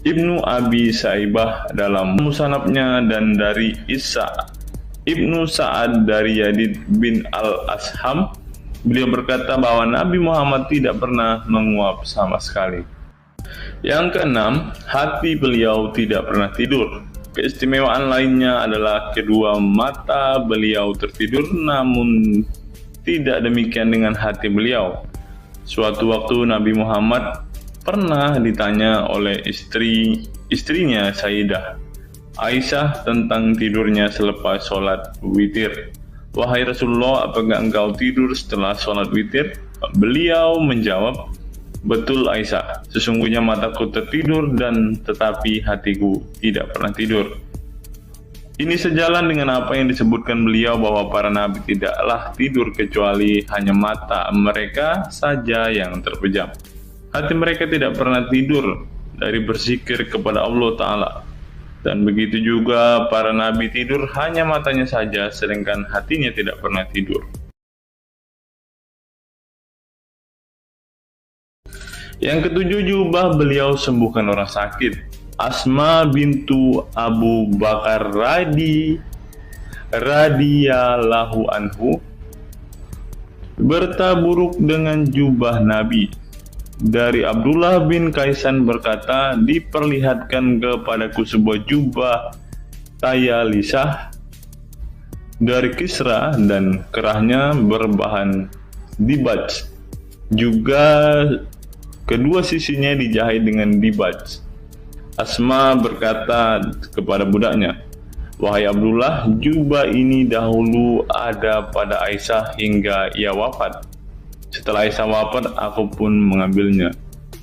Ibnu Abi Saibah dalam Musannafnya, dan dari Isa Ibnu Sa'ad dari Yazid bin Al-Asham, beliau berkata bahwa Nabi Muhammad tidak pernah menguap sama sekali. Yang keenam, hati beliau tidak pernah tidur. Keistimewaan lainnya adalah kedua mata beliau tertidur, namun tidak demikian dengan hati beliau. Suatu waktu Nabi Muhammad pernah ditanya oleh istrinya Sayyidah Aisyah tentang tidurnya selepas sholat witir. "Wahai Rasulullah, apakah engkau tidur setelah sholat witir?" Beliau menjawab, "Betul Aisyah, sesungguhnya mataku tertidur dan tetapi hatiku tidak pernah tidur." Ini sejalan dengan apa yang disebutkan beliau bahwa para nabi tidaklah tidur kecuali hanya mata mereka saja yang terpejam. Hati mereka tidak pernah tidur dari berzikir kepada Allah Ta'ala. Dan begitu juga para nabi tidur hanya matanya saja, sedangkan hatinya tidak pernah tidur. Yang ketujuh, jubah beliau sembuhkan orang sakit. Asma bintu Abu Bakar radhiyallahu anhu bertaburuk dengan jubah Nabi. Dari Abdullah bin Kaisan berkata, "Diperlihatkan kepadaku sebuah jubah tayalisah dari Kisra dan kerahnya berbahan dibaj. Juga kedua sisinya dijahit dengan dibaj." Asma berkata kepada budaknya, "Wahai Abdullah, jubah ini dahulu ada pada Aisyah hingga ia wafat. Setelah Aisyah wafat, aku pun mengambilnya.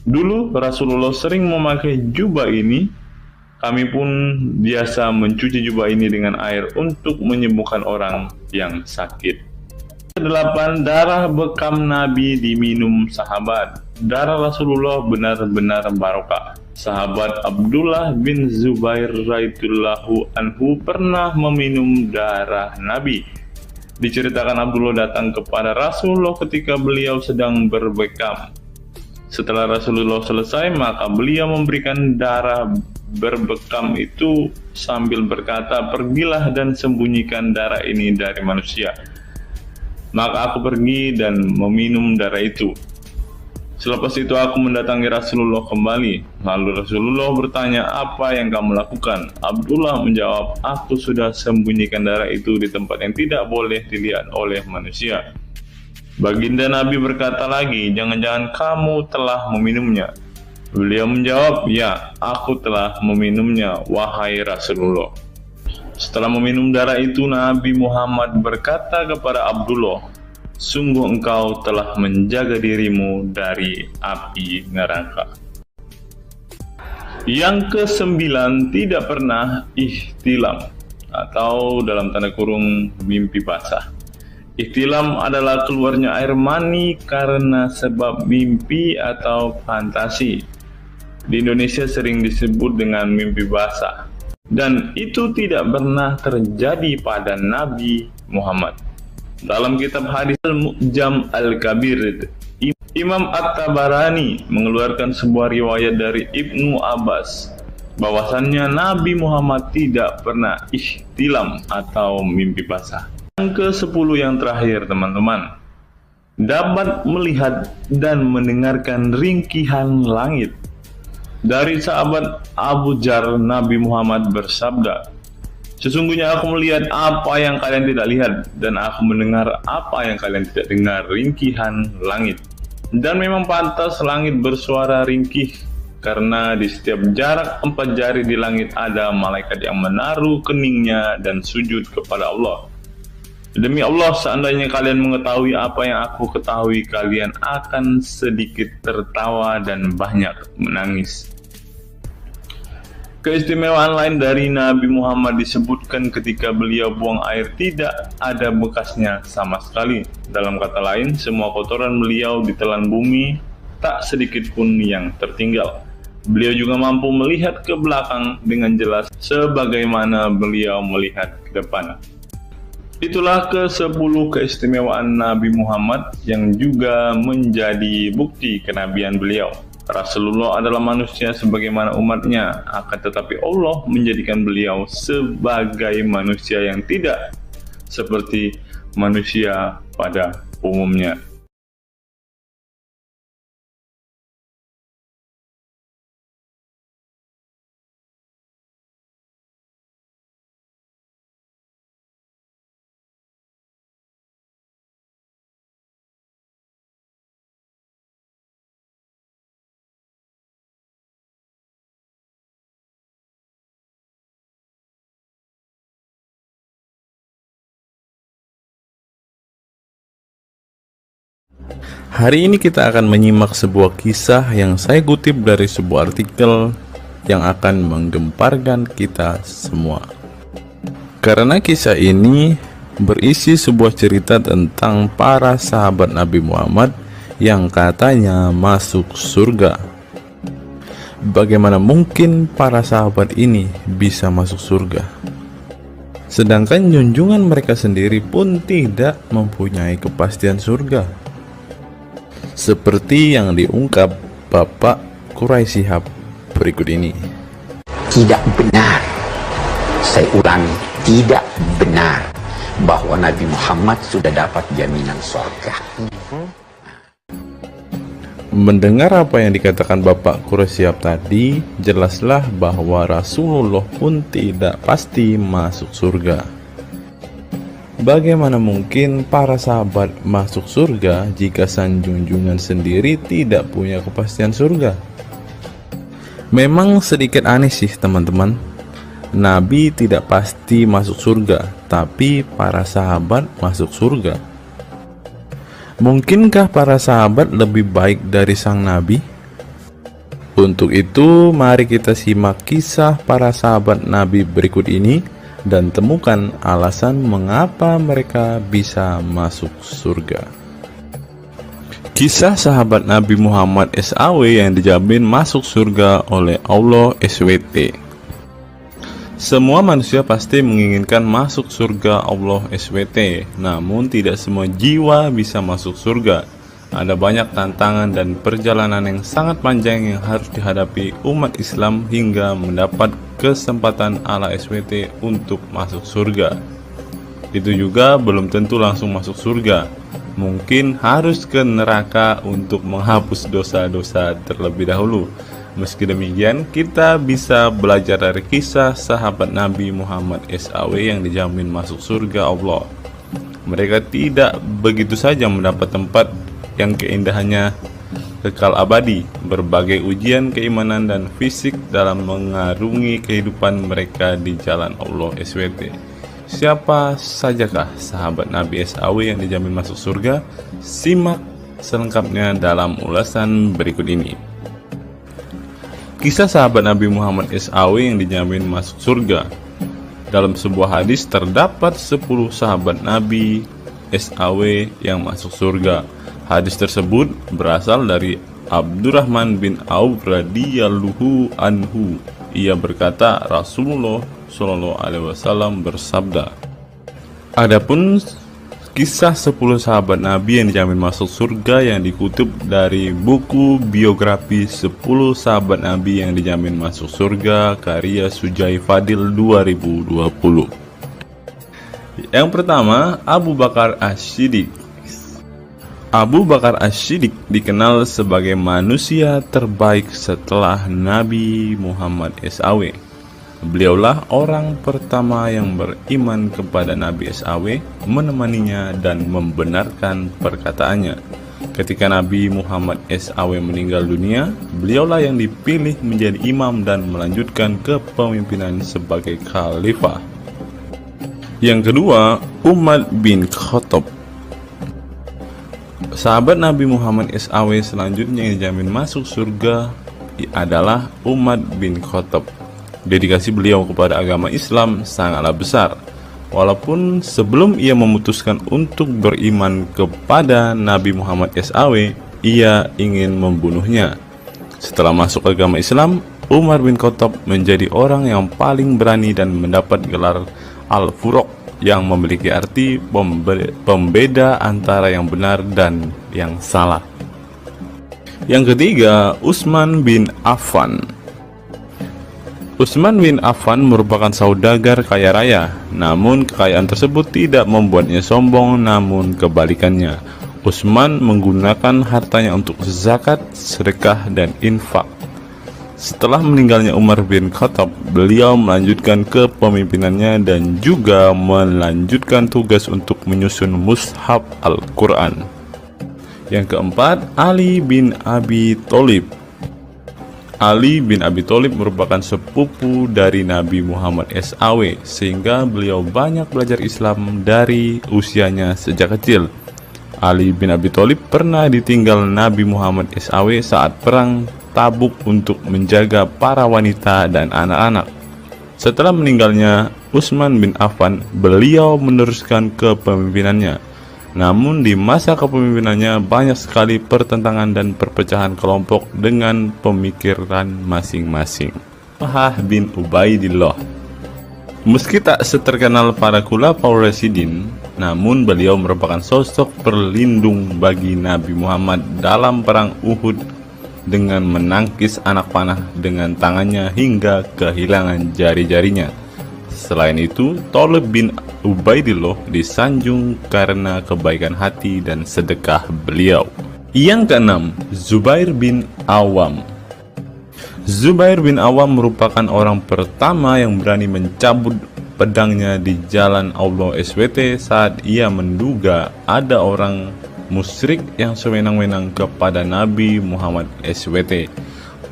Dulu Rasulullah sering memakai jubah ini. Kami pun biasa mencuci jubah ini dengan air untuk menyembuhkan orang yang sakit." Kedelapan, darah bekam Nabi diminum sahabat. Darah Rasulullah benar-benar barokah. Sahabat Abdullah bin Zubair radhiyallahu anhu pernah meminum darah Nabi. Diceritakan Abdullah datang kepada Rasulullah ketika beliau sedang berbekam. Setelah Rasulullah selesai, maka beliau memberikan darah berbekam itu sambil berkata, "Pergilah dan sembunyikan darah ini dari manusia." Maka aku pergi dan meminum darah itu. Selepas itu aku mendatangi Rasulullah kembali. Lalu Rasulullah bertanya, "Apa yang kamu lakukan?" Abdullah menjawab, "Aku sudah sembunyikan darah itu di tempat yang tidak boleh dilihat oleh manusia." Baginda Nabi berkata lagi, "Jangan-jangan kamu telah meminumnya?" Beliau menjawab, "Ya, aku telah meminumnya, wahai Rasulullah." Setelah meminum darah itu, Nabi Muhammad berkata kepada Abdullah, "Sungguh engkau telah menjaga dirimu dari api neraka." Yang kesembilan, tidak pernah ihtilam atau dalam tanda kurung mimpi basah. Ihtilam adalah keluarnya air mani karena sebab mimpi atau fantasi. Di Indonesia sering disebut dengan mimpi basah. Dan itu tidak pernah terjadi pada Nabi Muhammad. Dalam kitab hadis Al-Mu'jam Al-Kabir, Imam At-Tabarani mengeluarkan sebuah riwayat dari Ibnu Abbas bahwasannya Nabi Muhammad tidak pernah ihtilam atau mimpi basah. Yang ke-10 yang terakhir, teman-teman, dapat melihat dan mendengarkan ringkihan langit. Dari sahabat Abu Jar, Nabi Muhammad bersabda, "Sesungguhnya aku melihat apa yang kalian tidak lihat, dan aku mendengar apa yang kalian tidak dengar, ringkihan langit. Dan memang pantas langit bersuara ringkih, karena di setiap jarak 4 jari di langit ada malaikat yang menaruh keningnya dan sujud kepada Allah. Demi Allah, seandainya kalian mengetahui apa yang aku ketahui, kalian akan sedikit tertawa dan banyak menangis." Keistimewaan lain dari Nabi Muhammad disebutkan ketika beliau buang air tidak ada bekasnya sama sekali. Dalam kata lain, semua kotoran beliau ditelan bumi tak sedikit pun yang tertinggal. Beliau juga mampu melihat ke belakang dengan jelas sebagaimana beliau melihat ke depan. Itulah ke-10 keistimewaan Nabi Muhammad yang juga menjadi bukti kenabian beliau. Rasulullah adalah manusia sebagaimana umatnya, akan tetapi Allah menjadikan beliau sebagai manusia yang tidak seperti manusia pada umumnya. Hari ini kita akan menyimak sebuah kisah yang saya kutip dari sebuah artikel yang akan menggemparkan kita semua. Karena kisah ini berisi sebuah cerita tentang para sahabat Nabi Muhammad yang katanya masuk surga. Bagaimana mungkin para sahabat ini bisa masuk surga? Sedangkan junjungan mereka sendiri pun tidak mempunyai kepastian surga. Seperti yang diungkap Bapak Quraisy Shihab berikut ini. Tidak benar, saya ulangi, tidak benar bahwa Nabi Muhammad sudah dapat jaminan surga. Mendengar apa yang dikatakan Bapak Quraisy Shihab tadi, jelaslah bahwa Rasulullah pun tidak pasti masuk surga. Bagaimana mungkin para sahabat masuk surga jika sang junjungan sendiri tidak punya kepastian surga? Memang sedikit aneh sih teman-teman. Nabi tidak pasti masuk surga, tapi para sahabat masuk surga. Mungkinkah para sahabat lebih baik dari sang Nabi? Untuk itu, mari kita simak kisah para sahabat Nabi berikut ini dan temukan alasan mengapa mereka bisa masuk surga. Kisah sahabat Nabi Muhammad SAW yang dijamin masuk surga oleh Allah SWT. Semua manusia pasti menginginkan masuk surga Allah SWT, namun tidak semua jiwa bisa masuk surga. Ada banyak tantangan dan perjalanan yang sangat panjang yang harus dihadapi umat Islam hingga mendapat kesempatan ala SWT untuk masuk surga. Itu juga belum tentu langsung masuk surga. Mungkin harus ke neraka untuk menghapus dosa-dosa terlebih dahulu. Meski demikian, kita bisa belajar dari kisah sahabat Nabi Muhammad SAW yang dijamin masuk surga Allah. Mereka tidak begitu saja mendapat tempat yang keindahannya kekal abadi. Berbagai ujian keimanan dan fisik dalam mengarungi kehidupan mereka di jalan Allah SWT. Siapa sajakah sahabat Nabi SAW yang dijamin masuk surga? Simak selengkapnya dalam ulasan berikut ini. Kisah sahabat Nabi Muhammad SAW yang dijamin masuk surga. Dalam sebuah hadis terdapat 10 sahabat Nabi SAW yang masuk surga. Hadis tersebut berasal dari Abdurrahman bin Auf radhiyallahu anhu. Ia berkata, Rasulullah SAW bersabda. Adapun kisah 10 sahabat Nabi yang dijamin masuk surga yang dikutip dari buku biografi 10 sahabat Nabi yang dijamin masuk surga karya Sujai Fadil 2020. Yang pertama, Abu Bakar As-Siddiq. Abu Bakar As-Siddiq dikenal sebagai manusia terbaik setelah Nabi Muhammad SAW. Beliaulah orang pertama yang beriman kepada Nabi SAW, menemaninya dan membenarkan perkataannya. Ketika Nabi Muhammad SAW meninggal dunia, beliaulah yang dipilih menjadi imam dan melanjutkan kepemimpinan sebagai khalifah. Yang kedua, Umar bin Khattab. Sahabat Nabi Muhammad SAW selanjutnya yang dijamin masuk surga adalah Umar bin Khattab. Dedikasi beliau kepada agama Islam sangatlah besar. Walaupun sebelum ia memutuskan untuk beriman kepada Nabi Muhammad SAW, ia ingin membunuhnya. Setelah masuk agama Islam, Umar bin Khattab menjadi orang yang paling berani dan mendapat gelar Al-Furuq yang memiliki arti pembeda antara yang benar dan yang salah. Yang ketiga, Utsman bin Affan. Utsman bin Affan merupakan saudagar kaya raya, namun kekayaan tersebut tidak membuatnya sombong, namun kebalikannya. Utsman menggunakan hartanya untuk zakat, sedekah, dan infak. Setelah meninggalnya Umar bin Khattab, beliau melanjutkan kepemimpinannya dan juga melanjutkan tugas untuk menyusun mushaf Al-Quran. Yang keempat, Ali bin Abi Thalib. Ali bin Abi Thalib merupakan sepupu dari Nabi Muhammad SAW, sehingga beliau banyak belajar Islam dari usianya sejak kecil. Ali bin Abi Thalib pernah ditinggal Nabi Muhammad SAW saat perang Tabuk untuk menjaga para wanita dan anak-anak. Setelah meninggalnya Utsman bin Affan, beliau meneruskan kepemimpinannya. Namun di masa kepemimpinannya banyak sekali pertentangan dan perpecahan kelompok dengan pemikiran masing-masing. Talhah bin Ubaidillah. Meski tak seterkenal para khulafaur rasyidin, namun beliau merupakan sosok perlindung bagi Nabi Muhammad dalam perang Uhud dengan menangkis anak panah dengan tangannya hingga kehilangan jari-jarinya. Selain itu, Thalib bin Ubaidillah disanjung karena kebaikan hati dan sedekah beliau. Yang keenam, Zubair bin Awam. Zubair bin Awam merupakan orang pertama yang berani mencabut pedangnya di jalan Allah SWT saat ia menduga ada orang musyrik yang sewenang-wenang kepada Nabi Muhammad SWT.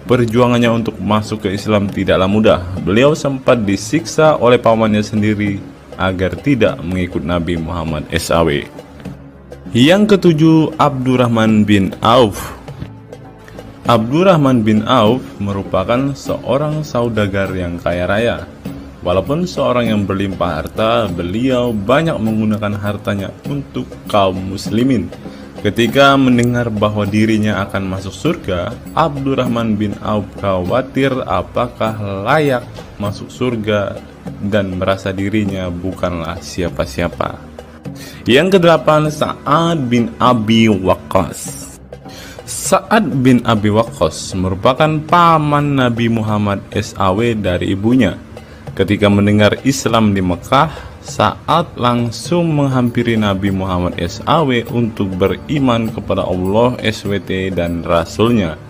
Perjuangannya untuk masuk ke Islam tidaklah mudah. Beliau sempat disiksa oleh pamannya sendiri agar tidak mengikut Nabi Muhammad SAW. Yang ketujuh, Abdurrahman bin Auf. Abdurrahman bin Auf merupakan seorang saudagar yang kaya raya. Walaupun seorang yang berlimpah harta, beliau banyak menggunakan hartanya untuk kaum muslimin. Ketika mendengar bahwa dirinya akan masuk surga, Abdurrahman bin Auf khawatir apakah layak masuk surga dan merasa dirinya bukanlah siapa-siapa. Yang kedelapan, Sa'ad bin Abi Waqqas. Sa'ad bin Abi Waqqas merupakan paman Nabi Muhammad SAW dari ibunya. Ketika mendengar Islam di Mekah, Sa'ad langsung menghampiri Nabi Muhammad SAW untuk beriman kepada Allah SWT dan Rasulnya.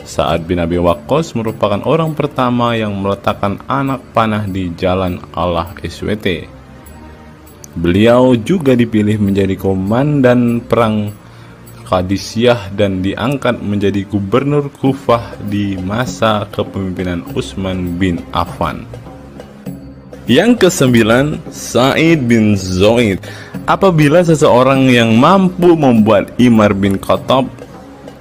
Sa'ad bin Abi Waqqas merupakan orang pertama yang meletakkan anak panah di jalan Allah SWT. Beliau juga dipilih menjadi komandan perang Qadisiyah dan diangkat menjadi gubernur Kufah di masa kepemimpinan Utsman bin Affan. Yang kesembilan, Sa'id bin Zaid. Apabila seseorang yang mampu membuat Umar bin Khattab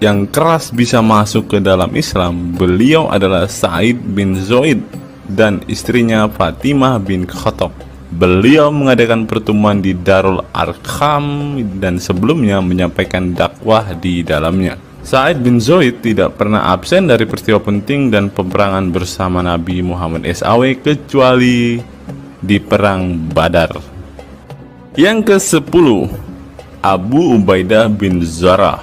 yang keras bisa masuk ke dalam Islam, beliau adalah Sa'id bin Zaid dan istrinya Fatimah bin Khattab. Beliau mengadakan pertemuan di Darul Arqam dan sebelumnya menyampaikan dakwah di dalamnya. Sa'id bin Zaid tidak pernah absen dari peristiwa penting dan peperangan bersama Nabi Muhammad SAW kecuali di perang Badar. Yang ke-10, Abu Ubaidah bin Jarrah.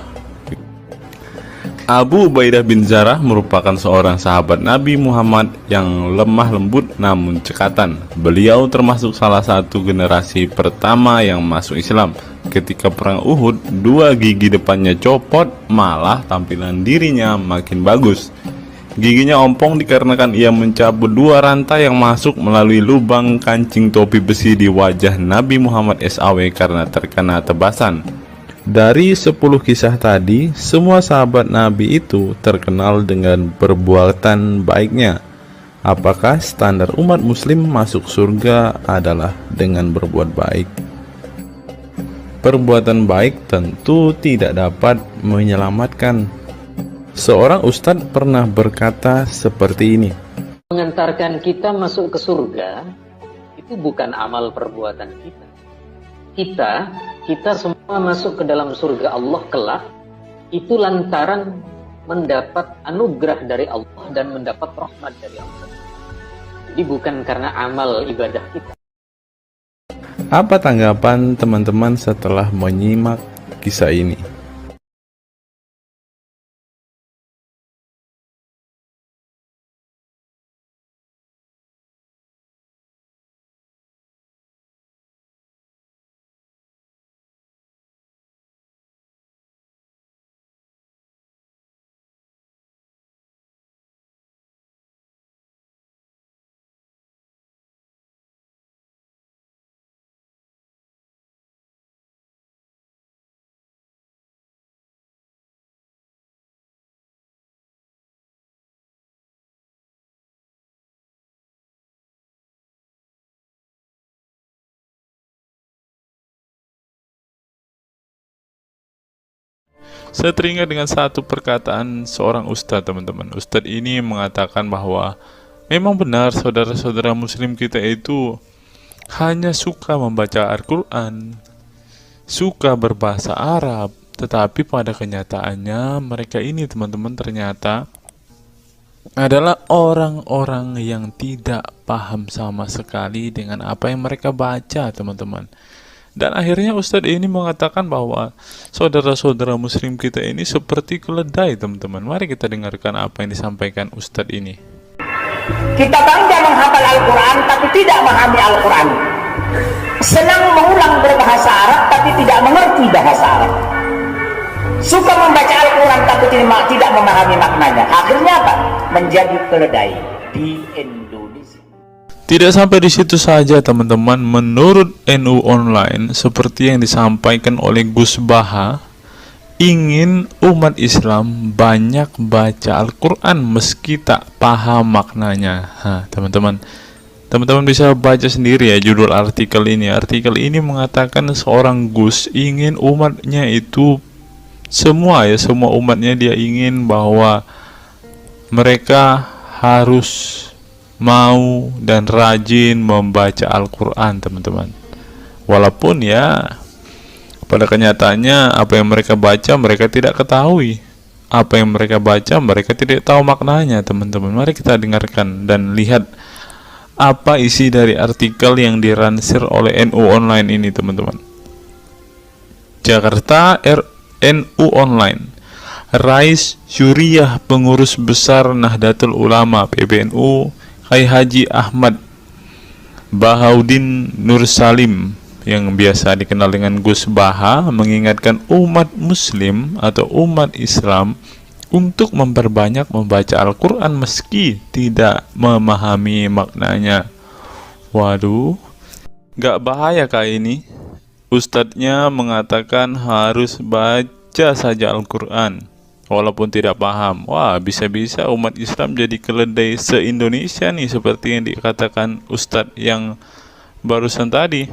Abu Ubaidah bin Jarrah merupakan seorang sahabat Nabi Muhammad yang lemah lembut namun cekatan. Beliau termasuk salah satu generasi pertama yang masuk Islam. Ketika perang Uhud, dua gigi depannya copot, malah tampilan dirinya makin bagus. Giginya ompong dikarenakan ia mencabut dua rantai yang masuk melalui lubang kancing topi besi di wajah Nabi Muhammad SAW karena terkena tebasan. Dari 10 kisah tadi, semua sahabat Nabi itu terkenal dengan perbuatan baiknya. Apakah standar umat muslim masuk surga adalah dengan berbuat baik? Perbuatan baik tentu tidak dapat menyelamatkan. Seorang ustadz pernah berkata seperti ini. Mengantarkan kita masuk ke surga itu bukan amal perbuatan kita. Kita semua masuk ke dalam surga Allah kelak itu lantaran mendapat anugerah dari Allah dan mendapat rahmat dari Allah. Jadi bukan karena amal ibadah kita. Apa tanggapan teman-teman setelah menyimak kisah ini? Saya teringat dengan satu perkataan seorang ustadz, teman-teman. Ustadz ini mengatakan bahwa memang benar saudara-saudara muslim kita itu hanya suka membaca Al-Quran, suka berbahasa Arab, tetapi pada kenyataannya mereka ini, teman-teman, ternyata adalah orang-orang yang tidak paham sama sekali dengan apa yang mereka baca, teman-teman. Dan akhirnya Ustadz ini mengatakan bahwa saudara-saudara muslim kita ini seperti keledai, teman-teman. Mari kita dengarkan apa yang disampaikan Ustadz ini. Kita bangga menghafal Al-Quran tapi tidak memahami Al-Quran. Senang mengulang berbahasa Arab tapi tidak mengerti bahasa Arab. Suka membaca Al-Quran tapi tidak memahami maknanya. Akhirnya apa? Menjadi keledai di Indonesia. Tidak sampai di situ saja, teman-teman. Menurut NU Online, seperti yang disampaikan oleh Gus Baha, ingin umat Islam banyak baca Al-Quran meski tak paham maknanya. Teman-teman bisa baca sendiri ya judul artikel ini. Artikel ini mengatakan seorang Gus ingin umatnya itu semua umatnya dia ingin bahwa mereka harus mau dan rajin membaca Al-Quran, teman-teman. Walaupun ya pada kenyataannya apa yang mereka baca mereka tidak ketahui. Apa yang mereka baca mereka tidak tahu maknanya, teman-teman. Mari kita dengarkan dan lihat apa isi dari artikel yang diransir oleh NU Online ini, teman-teman. Jakarta, NU Online. Rais Syuriah Pengurus Besar Nahdlatul Ulama PBNU Kiai Haji Ahmad Bahaudin Nur Salim yang biasa dikenal dengan Gus Baha mengingatkan umat muslim atau umat Islam untuk memperbanyak membaca Al-Quran meski tidak memahami maknanya. Waduh, gak bahaya kah ini? Ustadznya mengatakan harus baca saja Al-Quran walaupun tidak paham. Wah, bisa-bisa umat Islam jadi keledai se-Indonesia nih, seperti yang dikatakan Ustadz yang barusan tadi.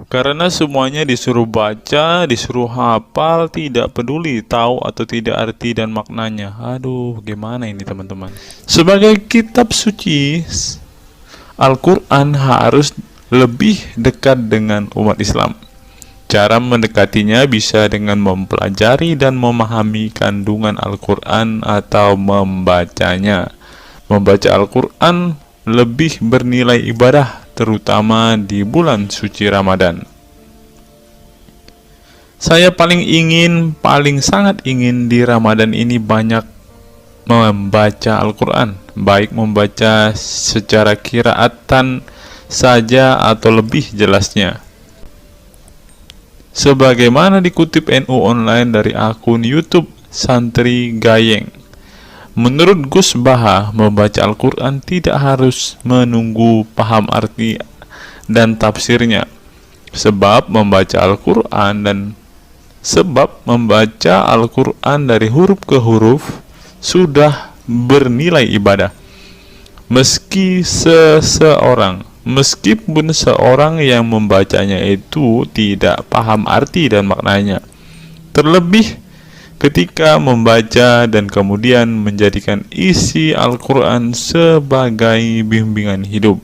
Karena semuanya disuruh baca, disuruh hafal, tidak peduli tahu atau tidak arti dan maknanya. Aduh, gimana ini, teman-teman? Sebagai kitab suci, Al-Quran harus lebih dekat dengan umat Islam. Cara mendekatinya bisa dengan mempelajari dan memahami kandungan Al-Quran atau membacanya. Membaca Al-Quran lebih bernilai ibadah, terutama di bulan suci Ramadan. Saya paling sangat ingin di Ramadan ini banyak membaca Al-Quran, baik membaca secara qiraatan saja atau lebih jelasnya. Sebagaimana dikutip NU Online dari akun YouTube Santri Gayeng. Menurut Gus Baha, membaca Al-Quran tidak harus menunggu paham arti dan tafsirnya. Sebab membaca Al-Quran dari huruf ke huruf sudah bernilai ibadah. Meskipun seorang yang membacanya itu tidak paham arti dan maknanya. Terlebih ketika membaca dan kemudian menjadikan isi Al-Quran sebagai bimbingan hidup.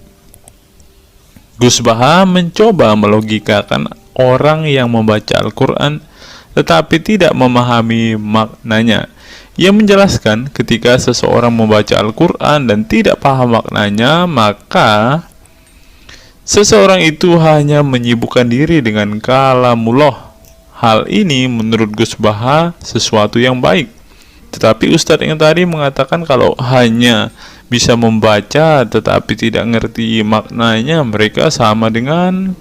Gus Baha mencoba melogikakan orang yang membaca Al-Quran tetapi tidak memahami maknanya. Ia menjelaskan ketika seseorang membaca Al-Quran dan tidak paham maknanya, maka seseorang itu hanya menyibukkan diri dengan kalamullah. Hal ini menurut Gus Baha sesuatu yang baik. Tetapi Ustadz yang tadi mengatakan kalau hanya bisa membaca tetapi tidak ngerti maknanya, mereka sama dengan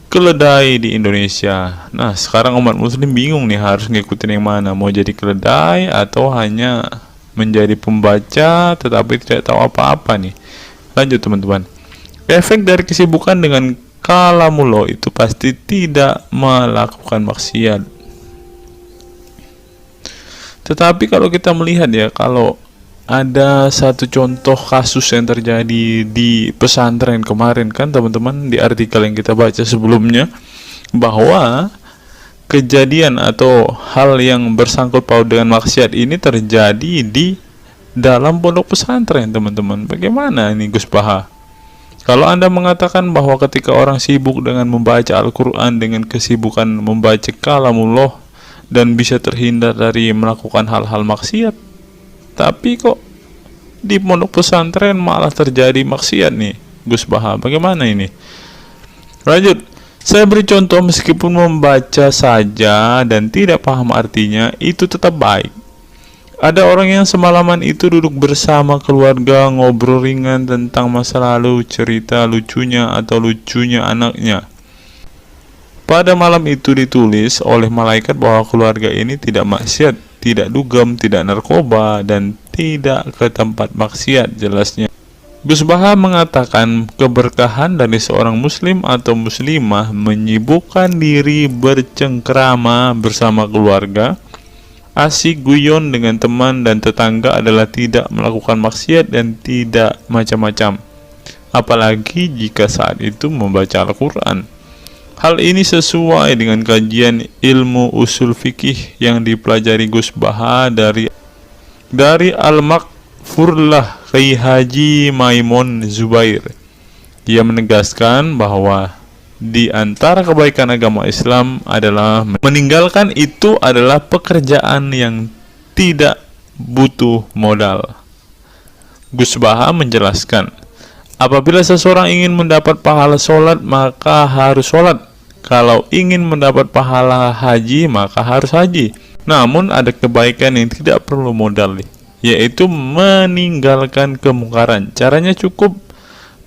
keledai di Indonesia. Nah, sekarang umat muslim bingung nih harus ngikutin yang mana, mau jadi keledai atau hanya menjadi pembaca tetapi tidak tahu apa-apa nih. Lanjut teman-teman. Efek dari kesibukan dengan kalamullah itu pasti tidak melakukan maksiat. Tetapi kalau kita melihat ya, kalau ada satu contoh kasus yang terjadi di pesantren kemarin kan teman-teman, di artikel yang kita baca sebelumnya, bahwa kejadian atau hal yang bersangkut paut dengan maksiat ini terjadi di dalam pondok pesantren teman-teman. Bagaimana ini Gus Baha? Kalau Anda mengatakan bahwa ketika orang sibuk dengan membaca Al-Quran dengan kesibukan membaca kalamullah dan bisa terhindar dari melakukan hal-hal maksiat, tapi kok di pondok pesantren malah terjadi maksiat nih Gus Baha, bagaimana ini? Lanjut, saya beri contoh, meskipun membaca saja dan tidak paham artinya, itu tetap baik. Ada orang yang semalaman itu duduk bersama keluarga, ngobrol ringan tentang masa lalu, cerita lucunya atau lucunya anaknya. Pada malam itu ditulis oleh malaikat bahwa keluarga ini tidak maksiat, tidak dugem, tidak narkoba, dan tidak ke tempat maksiat, jelasnya. Gus Baha mengatakan keberkahan dari seorang muslim atau muslimah menyibukkan diri bercengkrama bersama keluarga, asik guyon dengan teman dan tetangga adalah tidak melakukan maksiat dan tidak macam-macam, apalagi jika saat itu membaca Al-Quran. Hal ini sesuai dengan kajian ilmu usul fikih yang dipelajari Gus Baha dari Al-Makfurlah Kiai Haji Maimun Zubair. Ia menegaskan bahwa di antara kebaikan agama Islam adalah meninggalkan itu adalah pekerjaan yang tidak butuh modal. Gus Baha menjelaskan, apabila seseorang ingin mendapat pahala sholat, maka harus sholat. Kalau ingin mendapat pahala haji, maka harus haji. Namun ada kebaikan yang tidak perlu modal, yaitu meninggalkan kemungkaran. Caranya cukup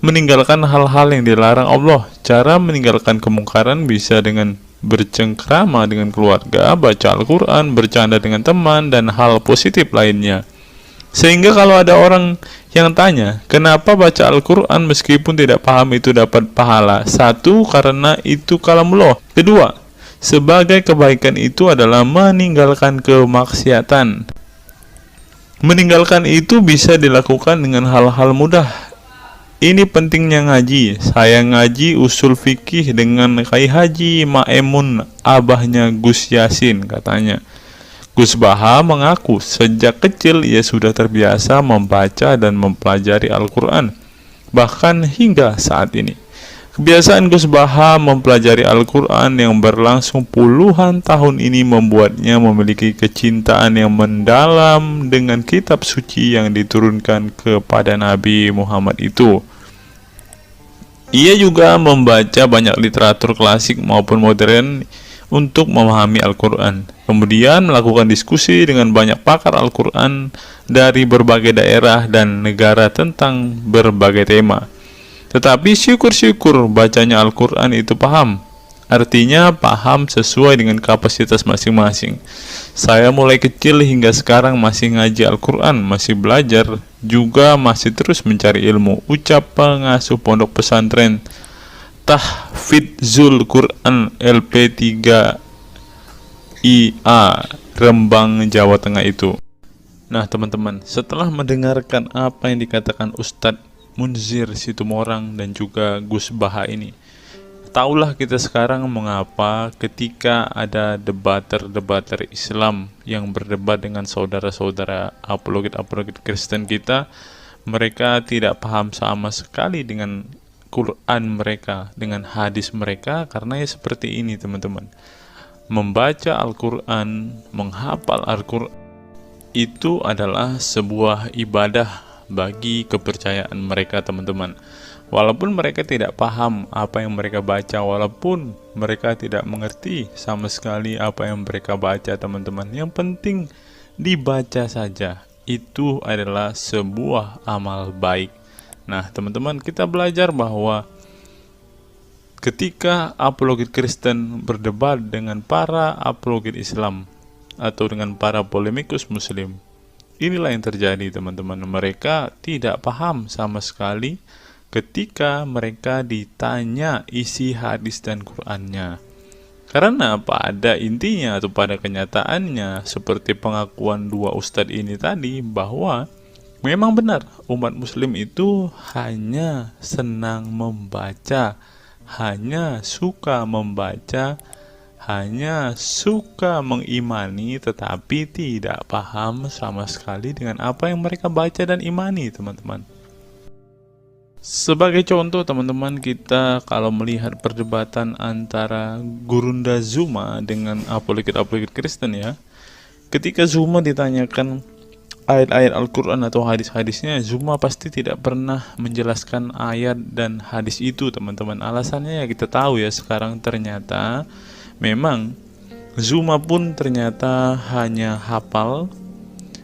meninggalkan hal-hal yang dilarang Allah. Cara meninggalkan kemungkaran bisa dengan bercengkrama dengan keluarga, baca Al-Quran, bercanda dengan teman, dan hal positif lainnya. Sehingga kalau ada orang yang tanya, kenapa baca Al-Quran meskipun tidak paham itu dapat pahala? Satu, karena itu kalamullah. Kedua, sebagai kebaikan itu adalah meninggalkan kemaksiatan. Meninggalkan itu bisa dilakukan dengan hal-hal mudah. Ini pentingnya ngaji. Saya ngaji usul fikih dengan Kiai Haji Maimun, abahnya Gus Yasin, katanya. Gus Baha mengaku sejak kecil ia sudah terbiasa membaca dan mempelajari Al-Quran, bahkan hingga saat ini. Kebiasaan Gus Baha mempelajari Al-Quran yang berlangsung puluhan tahun ini membuatnya memiliki kecintaan yang mendalam dengan kitab suci yang diturunkan kepada Nabi Muhammad itu. Ia juga membaca banyak literatur klasik maupun modern untuk memahami Al-Quran. Kemudian melakukan diskusi dengan banyak pakar Al-Quran dari berbagai daerah dan negara tentang berbagai tema. Tetapi syukur-syukur bacanya Al-Quran itu paham. Artinya paham sesuai dengan kapasitas masing-masing. Saya mulai kecil hingga sekarang masih ngaji Al-Quran, masih belajar, juga masih terus mencari ilmu. Ucap pengasuh pondok pesantren Tahfidzul Quran LP3 IA Rembang, Jawa Tengah itu. Nah teman-teman, setelah mendengarkan apa yang dikatakan Ustadz Munzir Situmorang dan juga Gus Baha ini, taulah kita sekarang mengapa ketika ada debater Islam yang berdebat dengan saudara-saudara apologet Kristen kita, mereka tidak paham sama sekali dengan Quran mereka, dengan hadis mereka, karena ya seperti ini teman-teman. membaca Al-Quran, menghafal Al-Quran, itu adalah sebuah ibadah bagi kepercayaan mereka, teman-teman. Walaupun mereka tidak paham apa yang mereka baca, walaupun mereka tidak mengerti sama sekali apa yang mereka baca, teman-teman, yang penting dibaca saja. Itu adalah sebuah amal baik. Nah, teman-teman, kita belajar bahwa ketika apologet Kristen berdebat dengan para apologet Islam atau dengan para polemikus Muslim, inilah yang terjadi, teman-teman. Mereka tidak paham sama sekali ketika mereka ditanya isi hadis dan Qur'annya. Karena pada intinya atau pada kenyataannya, seperti pengakuan dua ustadz ini tadi, bahwa memang benar umat Muslim itu hanya senang membaca, hanya suka membaca, hanya suka mengimani, tetapi tidak paham sama sekali dengan apa yang mereka baca dan imani, teman-teman. Sebagai contoh, teman-teman, kita kalau melihat perdebatan antara Gurunda Zuma dengan apologet Kristen ya, ketika Zuma ditanyakan ayat-ayat Al-Quran atau hadis-hadisnya, Zuma pasti tidak pernah menjelaskan ayat dan hadis itu, teman-teman. Alasannya ya kita tahu ya, sekarang ternyata memang Zuma pun ternyata hanya hafal,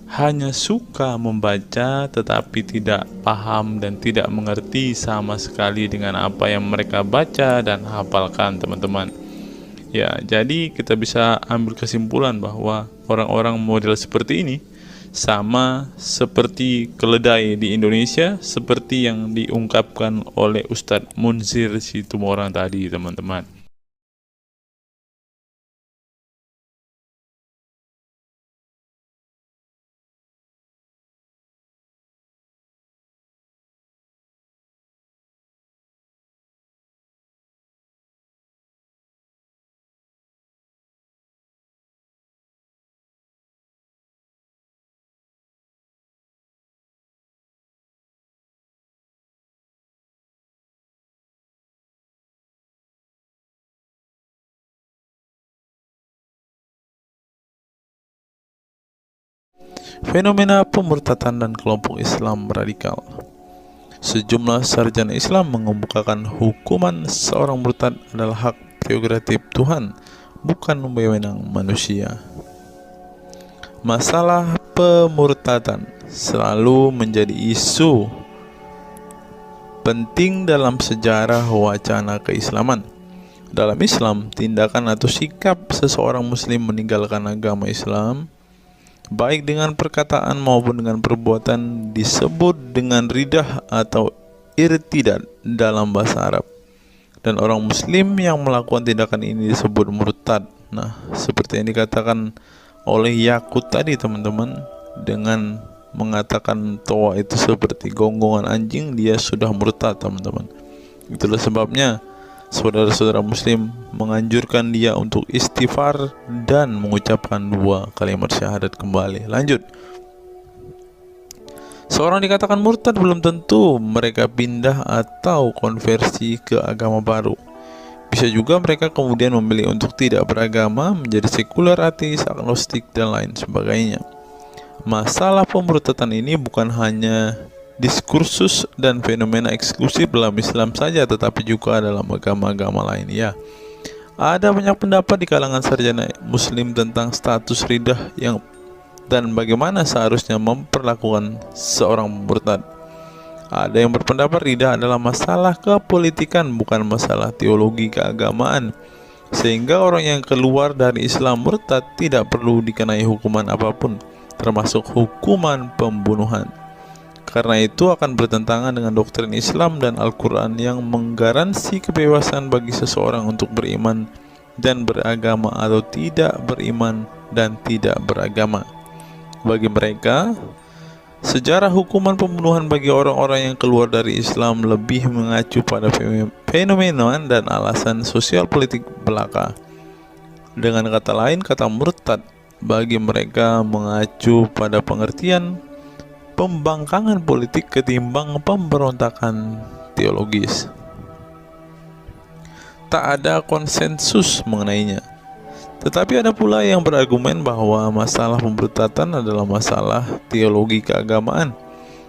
hanya suka membaca, tetapi tidak paham dan tidak mengerti sama sekali dengan apa yang mereka baca dan hafalkan, teman-teman. Ya, jadi kita bisa ambil kesimpulan bahwa orang-orang model seperti ini sama seperti keledai di Indonesia, seperti yang diungkapkan oleh Ustadz Munzir Situmorang tadi, teman-teman. Fenomena pemurtadan dan kelompok Islam radikal. Sejumlah sarjana Islam mengemukakan hukuman seorang murtad adalah hak prerogatif Tuhan, bukan wewenang manusia. Masalah pemurtadan selalu menjadi isu penting dalam sejarah wacana keislaman. Dalam Islam, tindakan atau sikap seseorang muslim meninggalkan agama Islam, baik dengan perkataan maupun dengan perbuatan, disebut dengan ridah atau irtidad dalam bahasa Arab. Dan orang muslim yang melakukan tindakan ini disebut murtad. Nah, seperti yang dikatakan oleh Yakut tadi, teman-teman, dengan mengatakan toa itu seperti gonggongan anjing, dia sudah murtad, teman-teman. Itulah sebabnya saudara-saudara muslim menganjurkan dia untuk istighfar dan mengucapkan 2 kalimat syahadat kembali. Lanjut. Seorang dikatakan murtad belum tentu mereka pindah atau konversi ke agama baru. Bisa juga mereka kemudian memilih untuk tidak beragama, menjadi sekuler, ateis, agnostik, dan lain sebagainya. Masalah pemurtadan ini bukan hanya diskursus dan fenomena eksklusif dalam Islam saja, tetapi juga dalam agama-agama lain ya. Ada banyak pendapat di kalangan sarjana muslim tentang status ridah dan bagaimana seharusnya memperlakukan seorang murtad. Ada yang berpendapat ridah adalah masalah kepolitikan, bukan masalah teologi keagamaan, sehingga orang yang keluar dari Islam murtad tidak perlu dikenai hukuman apapun, termasuk hukuman pembunuhan. Karena itu akan bertentangan dengan doktrin Islam dan Al-Quran yang menggaransi kebebasan bagi seseorang untuk beriman dan beragama atau tidak beriman dan tidak beragama. Bagi mereka, sejarah hukuman pembunuhan bagi orang-orang yang keluar dari Islam lebih mengacu pada fenomena dan alasan sosial politik belaka. Dengan kata lain, kata murtad bagi mereka mengacu pada pengertian pembangkangan politik ketimbang pemberontakan teologis. Tak ada konsensus mengenainya. Tetapi ada pula yang berargumen bahwa masalah pemurtadan adalah masalah teologi keagamaan,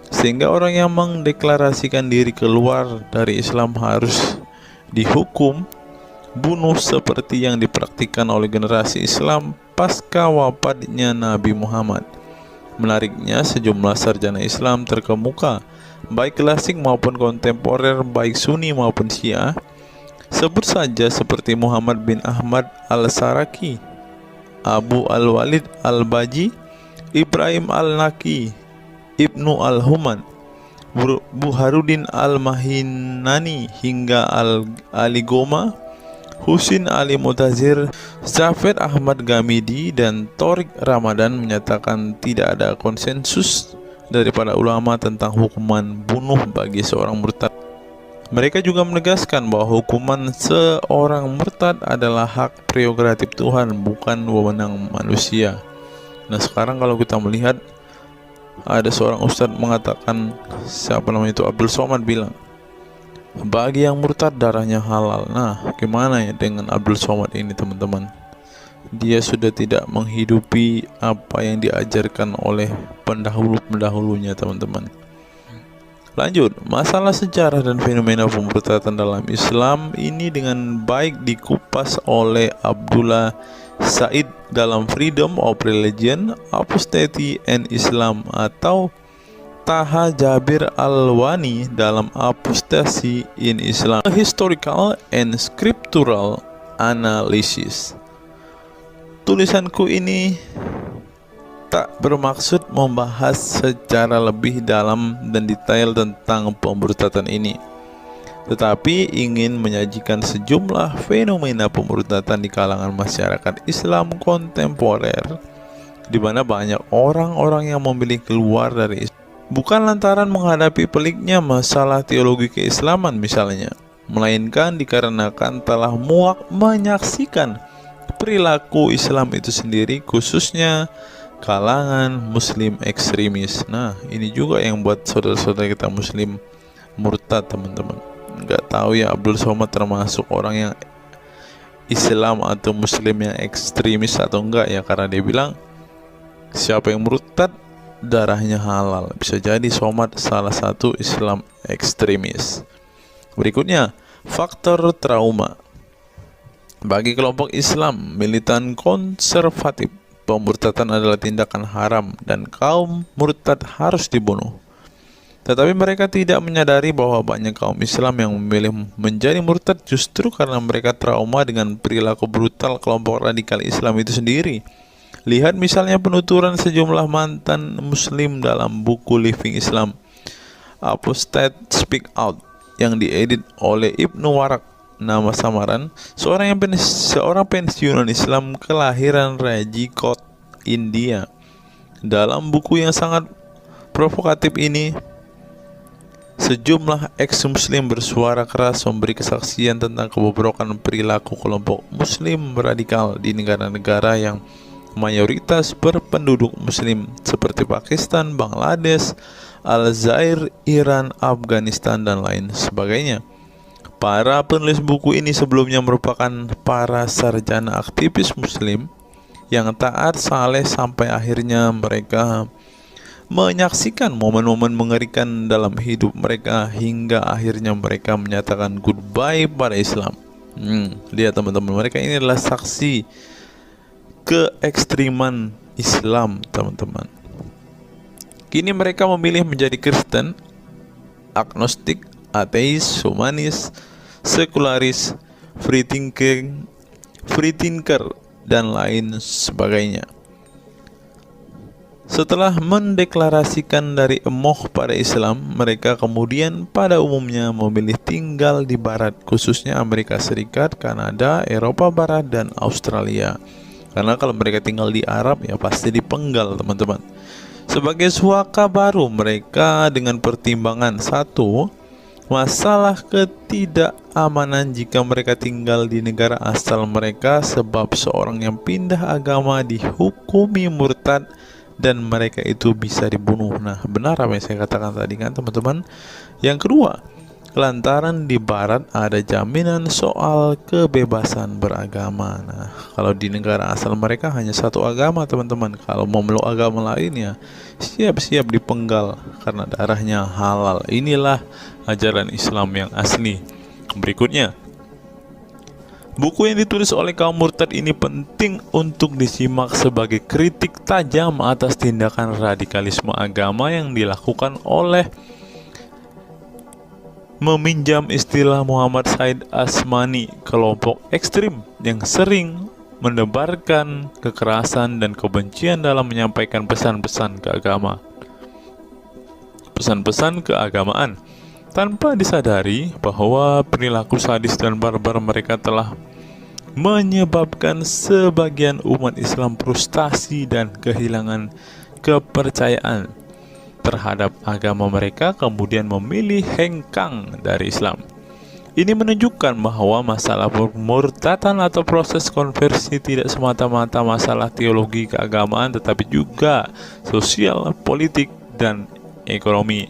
sehingga orang yang mendeklarasikan diri keluar dari Islam harus dihukum bunuh seperti yang dipraktikkan oleh generasi Islam pasca wafatnya Nabi Muhammad. Menariknya, sejumlah sarjana Islam terkemuka, baik klasik maupun kontemporer, baik Sunni maupun Syiah, sebut saja seperti Muhammad bin Ahmad al-Saraki, Abu al-Walid al-Baji, Ibrahim al-Naqi, Ibnu al-Human, Buharuddin al-Mahinani hingga Ali Goma, Husin Ali Mutazir, Zafed Ahmad Gamidi, dan Torik Ramadan menyatakan tidak ada konsensus dari para ulama tentang hukuman bunuh bagi seorang murtad. Mereka juga menegaskan bahwa hukuman seorang murtad adalah hak prerogatif Tuhan, bukan wewenang manusia. Nah, sekarang kalau kita melihat, ada seorang ustadz mengatakan, siapa namanya itu, Abdul Somad, bilang bagi yang murtad darahnya halal. Nah, gimana ya dengan Abdul Somad ini, teman-teman? Dia sudah tidak menghidupi apa yang diajarkan oleh pendahulu-pendahulunya, teman-teman. Lanjut, masalah sejarah dan fenomena pemurtadan dalam Islam ini dengan baik dikupas oleh Abdullah Said dalam Freedom of Religion, Apostasy and Islam, atau Taha Jabir Al-Wani dalam Apostasy in Islam, A Historical and Scriptural Analysis. Tulisanku ini tak bermaksud membahas secara lebih dalam dan detail tentang pemurtadan ini, tetapi ingin menyajikan sejumlah fenomena pemurtadan di kalangan masyarakat Islam kontemporer, di mana banyak orang-orang yang memilih keluar dari Islam bukan lantaran menghadapi peliknya masalah teologi keislaman misalnya, melainkan dikarenakan telah muak menyaksikan perilaku Islam itu sendiri, khususnya kalangan muslim ekstremis. Nah, ini juga yang buat saudara-saudara kita muslim murtad, teman-teman. Nggak tahu ya Abdul Somad termasuk orang yang Islam atau muslim yang ekstremis atau enggak ya, karena dia bilang siapa yang murtad darahnya halal. Bisa jadi Somad salah satu Islam ekstremis. Berikutnya, faktor trauma. Bagi kelompok Islam militan konservatif, pemurtadan adalah tindakan haram dan kaum murtad harus dibunuh. Tetapi mereka tidak menyadari bahwa banyak kaum Islam yang memilih menjadi murtad justru karena mereka trauma dengan perilaku brutal kelompok radikal Islam itu sendiri. Lihat misalnya penuturan sejumlah mantan muslim dalam buku Living Islam, Apostate Speak Out, yang diedit oleh Ibnu Warak, nama samaran, seorang pensiunan Islam kelahiran Rajkot, India. Dalam buku yang sangat provokatif ini, sejumlah ex-muslim bersuara keras memberi kesaksian tentang kebobrokan perilaku kelompok muslim radikal di negara-negara yang mayoritas berpenduduk muslim seperti Pakistan, Bangladesh, Aljazair, Iran, Afghanistan, dan lain sebagainya. Para penulis buku ini sebelumnya merupakan para sarjana aktivis muslim yang taat saleh sampai akhirnya mereka menyaksikan momen-momen mengerikan dalam hidup mereka hingga akhirnya mereka menyatakan goodbye pada Islam. Lihat teman-teman, mereka ini adalah saksi keekstriman Islam, teman-teman. Kini mereka memilih menjadi Kristen, agnostik, ateis, humanis, sekularis, free thinker, dan lain sebagainya. Setelah mendeklarasikan dari emoh pada Islam, mereka kemudian pada umumnya memilih tinggal di Barat, khususnya Amerika Serikat, Kanada, Eropa Barat, dan Australia. Karena kalau mereka tinggal di Arab ya pasti dipenggal, teman-teman. Sebagai suaka baru mereka dengan pertimbangan satu, masalah ketidakamanan jika mereka tinggal di negara asal mereka, sebab seorang yang pindah agama dihukumi murtad dan mereka itu bisa dibunuh. Nah, benar apa yang saya katakan tadi kan, teman-teman. Yang kedua, lantaran di barat ada jaminan soal kebebasan beragama. Nah, kalau di negara asal mereka hanya satu agama, teman-teman. Kalau mau meluk agama lainnya, siap-siap dipenggal karena darahnya halal. Inilah ajaran Islam yang asli. Berikutnya, buku yang ditulis oleh kaum murtad ini penting untuk disimak sebagai kritik tajam atas tindakan radikalisme agama yang dilakukan oleh, meminjam istilah Muhammad Said Asmani, kelompok ekstrim yang sering menebarkan kekerasan dan kebencian dalam menyampaikan pesan-pesan keagamaan tanpa disadari bahwa perilaku sadis dan barbar mereka telah menyebabkan sebagian umat Islam frustasi dan kehilangan kepercayaan terhadap agama mereka, kemudian memilih hengkang dari Islam. Ini menunjukkan bahwa masalah pemurtadan atau proses konversi tidak semata-mata masalah teologi keagamaan, tetapi juga sosial, politik, dan ekonomi.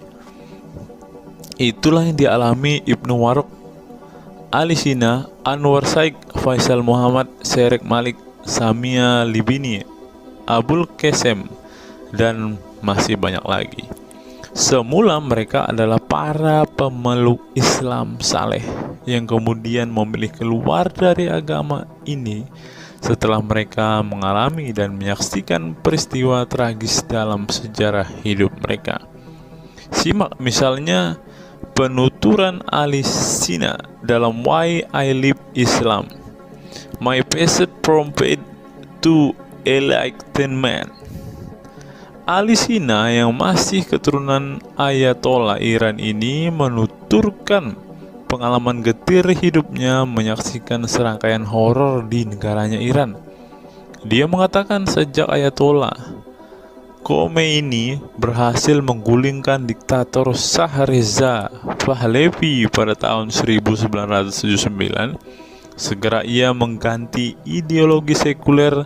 Itulah yang dialami Ibnu Warraq, Ali Sina, Anwar Saik, Faisal Muhammad, Syarek Malik, Samia Libini, Abul Qasem, dan masih banyak lagi. Semula mereka adalah para pemeluk Islam saleh yang kemudian memilih keluar dari agama ini setelah mereka mengalami dan menyaksikan peristiwa tragis dalam sejarah hidup mereka. Simak misalnya penuturan Ali Sina dalam Why I Live Islam, My Passage from Faith to Enlightenment. Ali Sina yang masih keturunan Ayatollah Iran ini menuturkan pengalaman getir hidupnya menyaksikan serangkaian horor di negaranya Iran. Dia mengatakan sejak Ayatollah Khomeini berhasil menggulingkan diktator Shah Reza Pahlavi pada tahun 1979, segera ia mengganti ideologi sekuler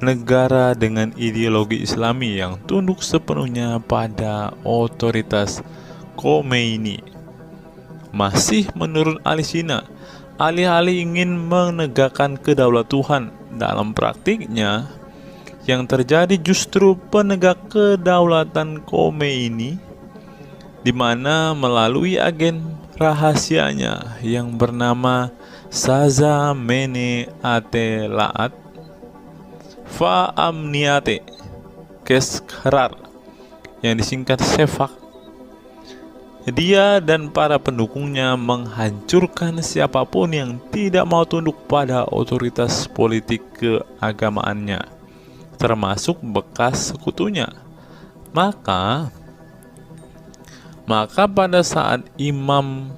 negara dengan ideologi Islami yang tunduk sepenuhnya pada otoritas Khomeini. Masih menurut Ali Sina, alih-alih ingin menegakkan kedaulat Tuhan, dalam praktiknya yang terjadi justru penegak kedaulatan Khomeini, di mana melalui agen rahasianya yang bernama Saza Mene Ate Laat Fa Amniate Keskharar, yang disingkat Sefak, dia dan para pendukungnya menghancurkan siapapun yang tidak mau tunduk pada otoritas politik keagamaannya, termasuk bekas sekutunya. Maka pada saat Imam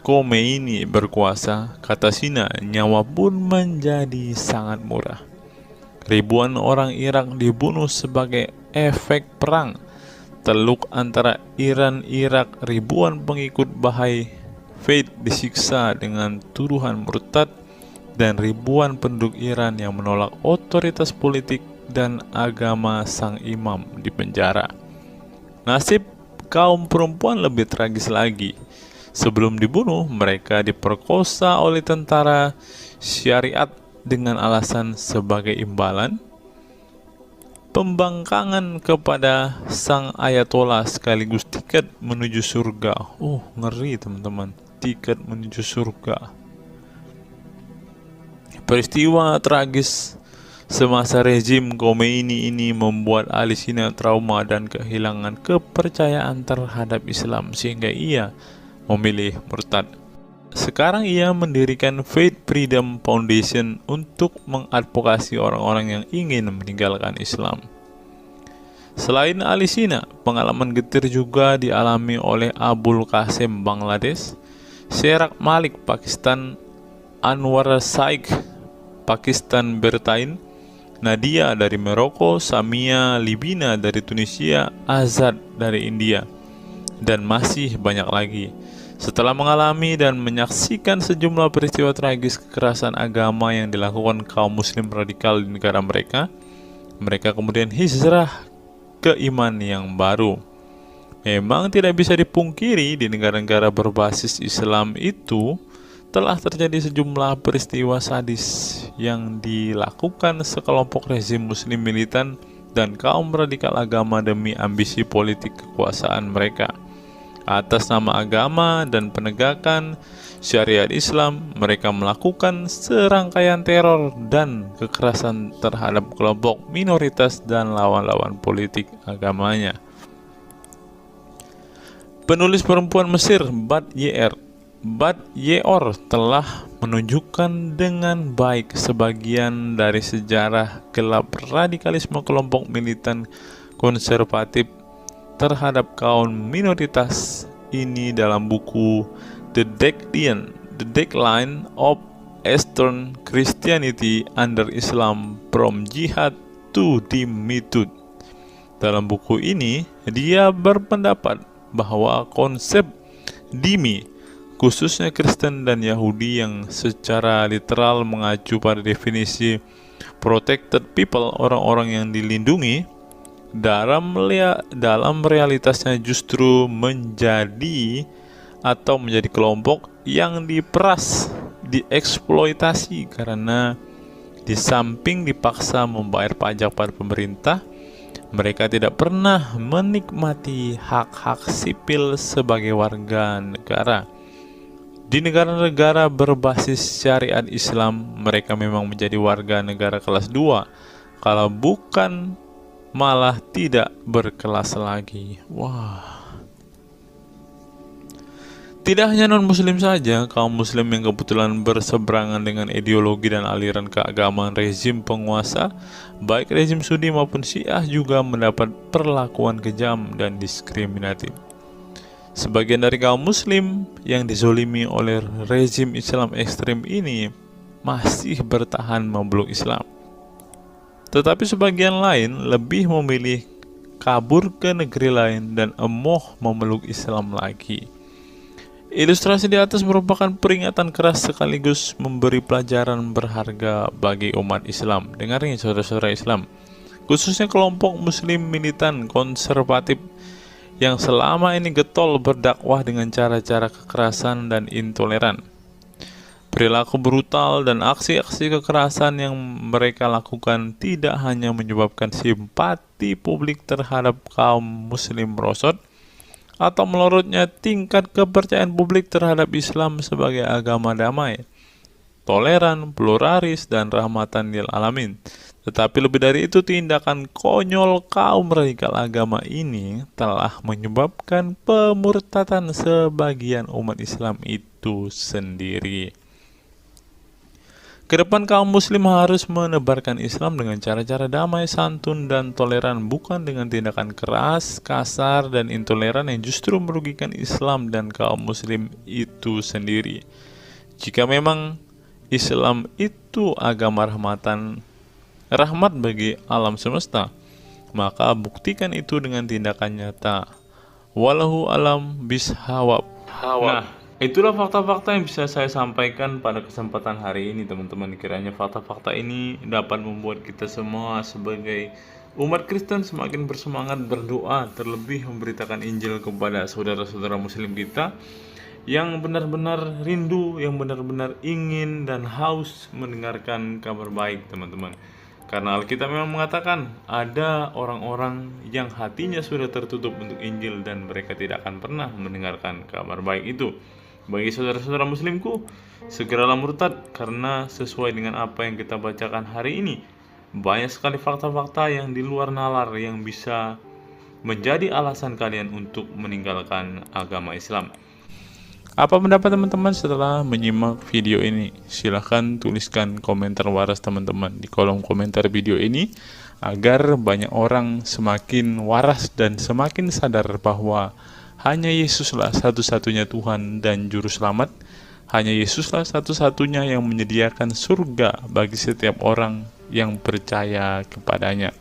Khomeini berkuasa, kata Sina, nyawa pun menjadi sangat murah. Ribuan orang Irak dibunuh sebagai efek perang teluk antara Iran-Irak. Ribuan pengikut Bahai Faith disiksa dengan tuduhan murtad, dan ribuan penduduk Iran yang menolak otoritas politik dan agama sang imam dipenjara. Nasib kaum perempuan lebih tragis lagi. Sebelum dibunuh, mereka diperkosa oleh tentara syariat dengan alasan sebagai imbalan pembangkangan kepada sang Ayatollah sekaligus tiket menuju surga. Ngeri teman-teman, tiket menuju surga. Peristiwa tragis semasa rezim Khomeini ini membuat Ali Sina trauma dan kehilangan kepercayaan terhadap Islam, sehingga ia memilih murtad. Sekarang ia mendirikan Faith Freedom Foundation untuk mengadvokasi orang-orang yang ingin meninggalkan Islam. Selain Ali Sina, pengalaman getir juga dialami oleh Abul Qasem Bangladesh, Syarek Malik Pakistan, Anwar Saik Pakistan Bertain, Nadia dari Maroko, Samia Libina dari Tunisia, Azad dari India, dan masih banyak lagi. Setelah mengalami dan menyaksikan sejumlah peristiwa tragis kekerasan agama yang dilakukan kaum muslim radikal di negara mereka, mereka kemudian hijrah ke iman yang baru. Memang tidak bisa dipungkiri di negara-negara berbasis Islam itu telah terjadi sejumlah peristiwa sadis yang dilakukan sekelompok rezim muslim militan dan kaum radikal agama demi ambisi politik kekuasaan mereka. Atas nama agama dan penegakan syariat Islam, mereka melakukan serangkaian teror dan kekerasan terhadap kelompok minoritas dan lawan-lawan politik agamanya. Penulis perempuan Mesir Bat Ye'or telah menunjukkan dengan baik sebagian dari sejarah gelap radikalisme kelompok militan konservatif terhadap kaum minoritas ini dalam buku The Decline of Eastern Christianity Under Islam from Jihad to Dhimmitud. Dalam buku ini, dia berpendapat bahwa konsep dhimmi, khususnya Kristen dan Yahudi yang secara literal mengacu pada definisi protected people, orang-orang yang dilindungi, dalam realitasnya justru menjadi kelompok yang diperas, dieksploitasi karena di samping dipaksa membayar pajak pada pemerintah, mereka tidak pernah menikmati hak-hak sipil sebagai warga negara. Di negara-negara berbasis syariat Islam, mereka memang menjadi warga negara kelas 2, kalau bukan malah tidak berkelas lagi. Wah. Tidak hanya non-muslim saja, kaum muslim yang kebetulan berseberangan dengan ideologi dan aliran keagamaan rezim penguasa, baik rezim Sunni maupun Syiah, juga mendapat perlakuan kejam dan diskriminatif. Sebagian dari kaum muslim yang dizolimi oleh rezim Islam ekstrem ini masih bertahan memeluk Islam. Tetapi sebagian lain lebih memilih kabur ke negeri lain dan emoh memeluk Islam lagi. Ilustrasi di atas merupakan peringatan keras sekaligus memberi pelajaran berharga bagi umat Islam. Dengarnya saudara-saudara Islam, khususnya kelompok muslim militan konservatif yang selama ini getol berdakwah dengan cara-cara kekerasan dan intoleran. Perilaku brutal dan aksi-aksi kekerasan yang mereka lakukan tidak hanya menyebabkan simpati publik terhadap kaum muslim merosot, atau melorotnya tingkat kepercayaan publik terhadap Islam sebagai agama damai, toleran, pluralis, dan rahmatan lil alamin. Tetapi lebih dari itu, tindakan konyol kaum radikal agama ini telah menyebabkan pemurtadan sebagian umat Islam itu sendiri. Kedepan kaum muslim harus menebarkan Islam dengan cara-cara damai, santun, dan toleran, bukan dengan tindakan keras, kasar, dan intoleran yang justru merugikan Islam dan kaum muslim itu sendiri. Jika memang Islam itu agama rahmat bagi alam semesta, maka buktikan itu dengan tindakan nyata. Wallahu alam bishawab. Nah, itulah fakta-fakta yang bisa saya sampaikan pada kesempatan hari ini, teman-teman. Kiranya fakta-fakta ini dapat membuat kita semua sebagai umat Kristen semakin bersemangat berdoa, terlebih memberitakan Injil kepada saudara-saudara muslim kita yang benar-benar rindu, yang benar-benar ingin dan haus mendengarkan kabar baik, teman-teman. Karena Alkitab memang mengatakan ada orang-orang yang hatinya sudah tertutup untuk Injil dan mereka tidak akan pernah mendengarkan kabar baik itu. Bagi saudara-saudara muslimku, segeralah murtad, karena sesuai dengan apa yang kita bacakan hari ini, banyak sekali fakta-fakta yang di luar nalar yang bisa menjadi alasan kalian untuk meninggalkan agama Islam. Apa pendapat teman-teman setelah menyimak video ini? Silahkan tuliskan komentar waras teman-teman di kolom komentar video ini, agar banyak orang semakin waras dan semakin sadar bahwa hanya Yesuslah satu-satunya Tuhan dan Juru Selamat. Hanya Yesuslah satu-satunya yang menyediakan surga bagi setiap orang yang percaya kepadanya.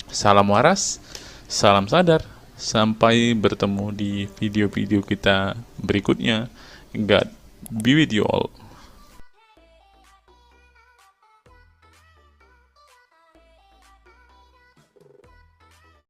Salam waras, salam sadar. Sampai bertemu di video-video kita berikutnya. God be with you all.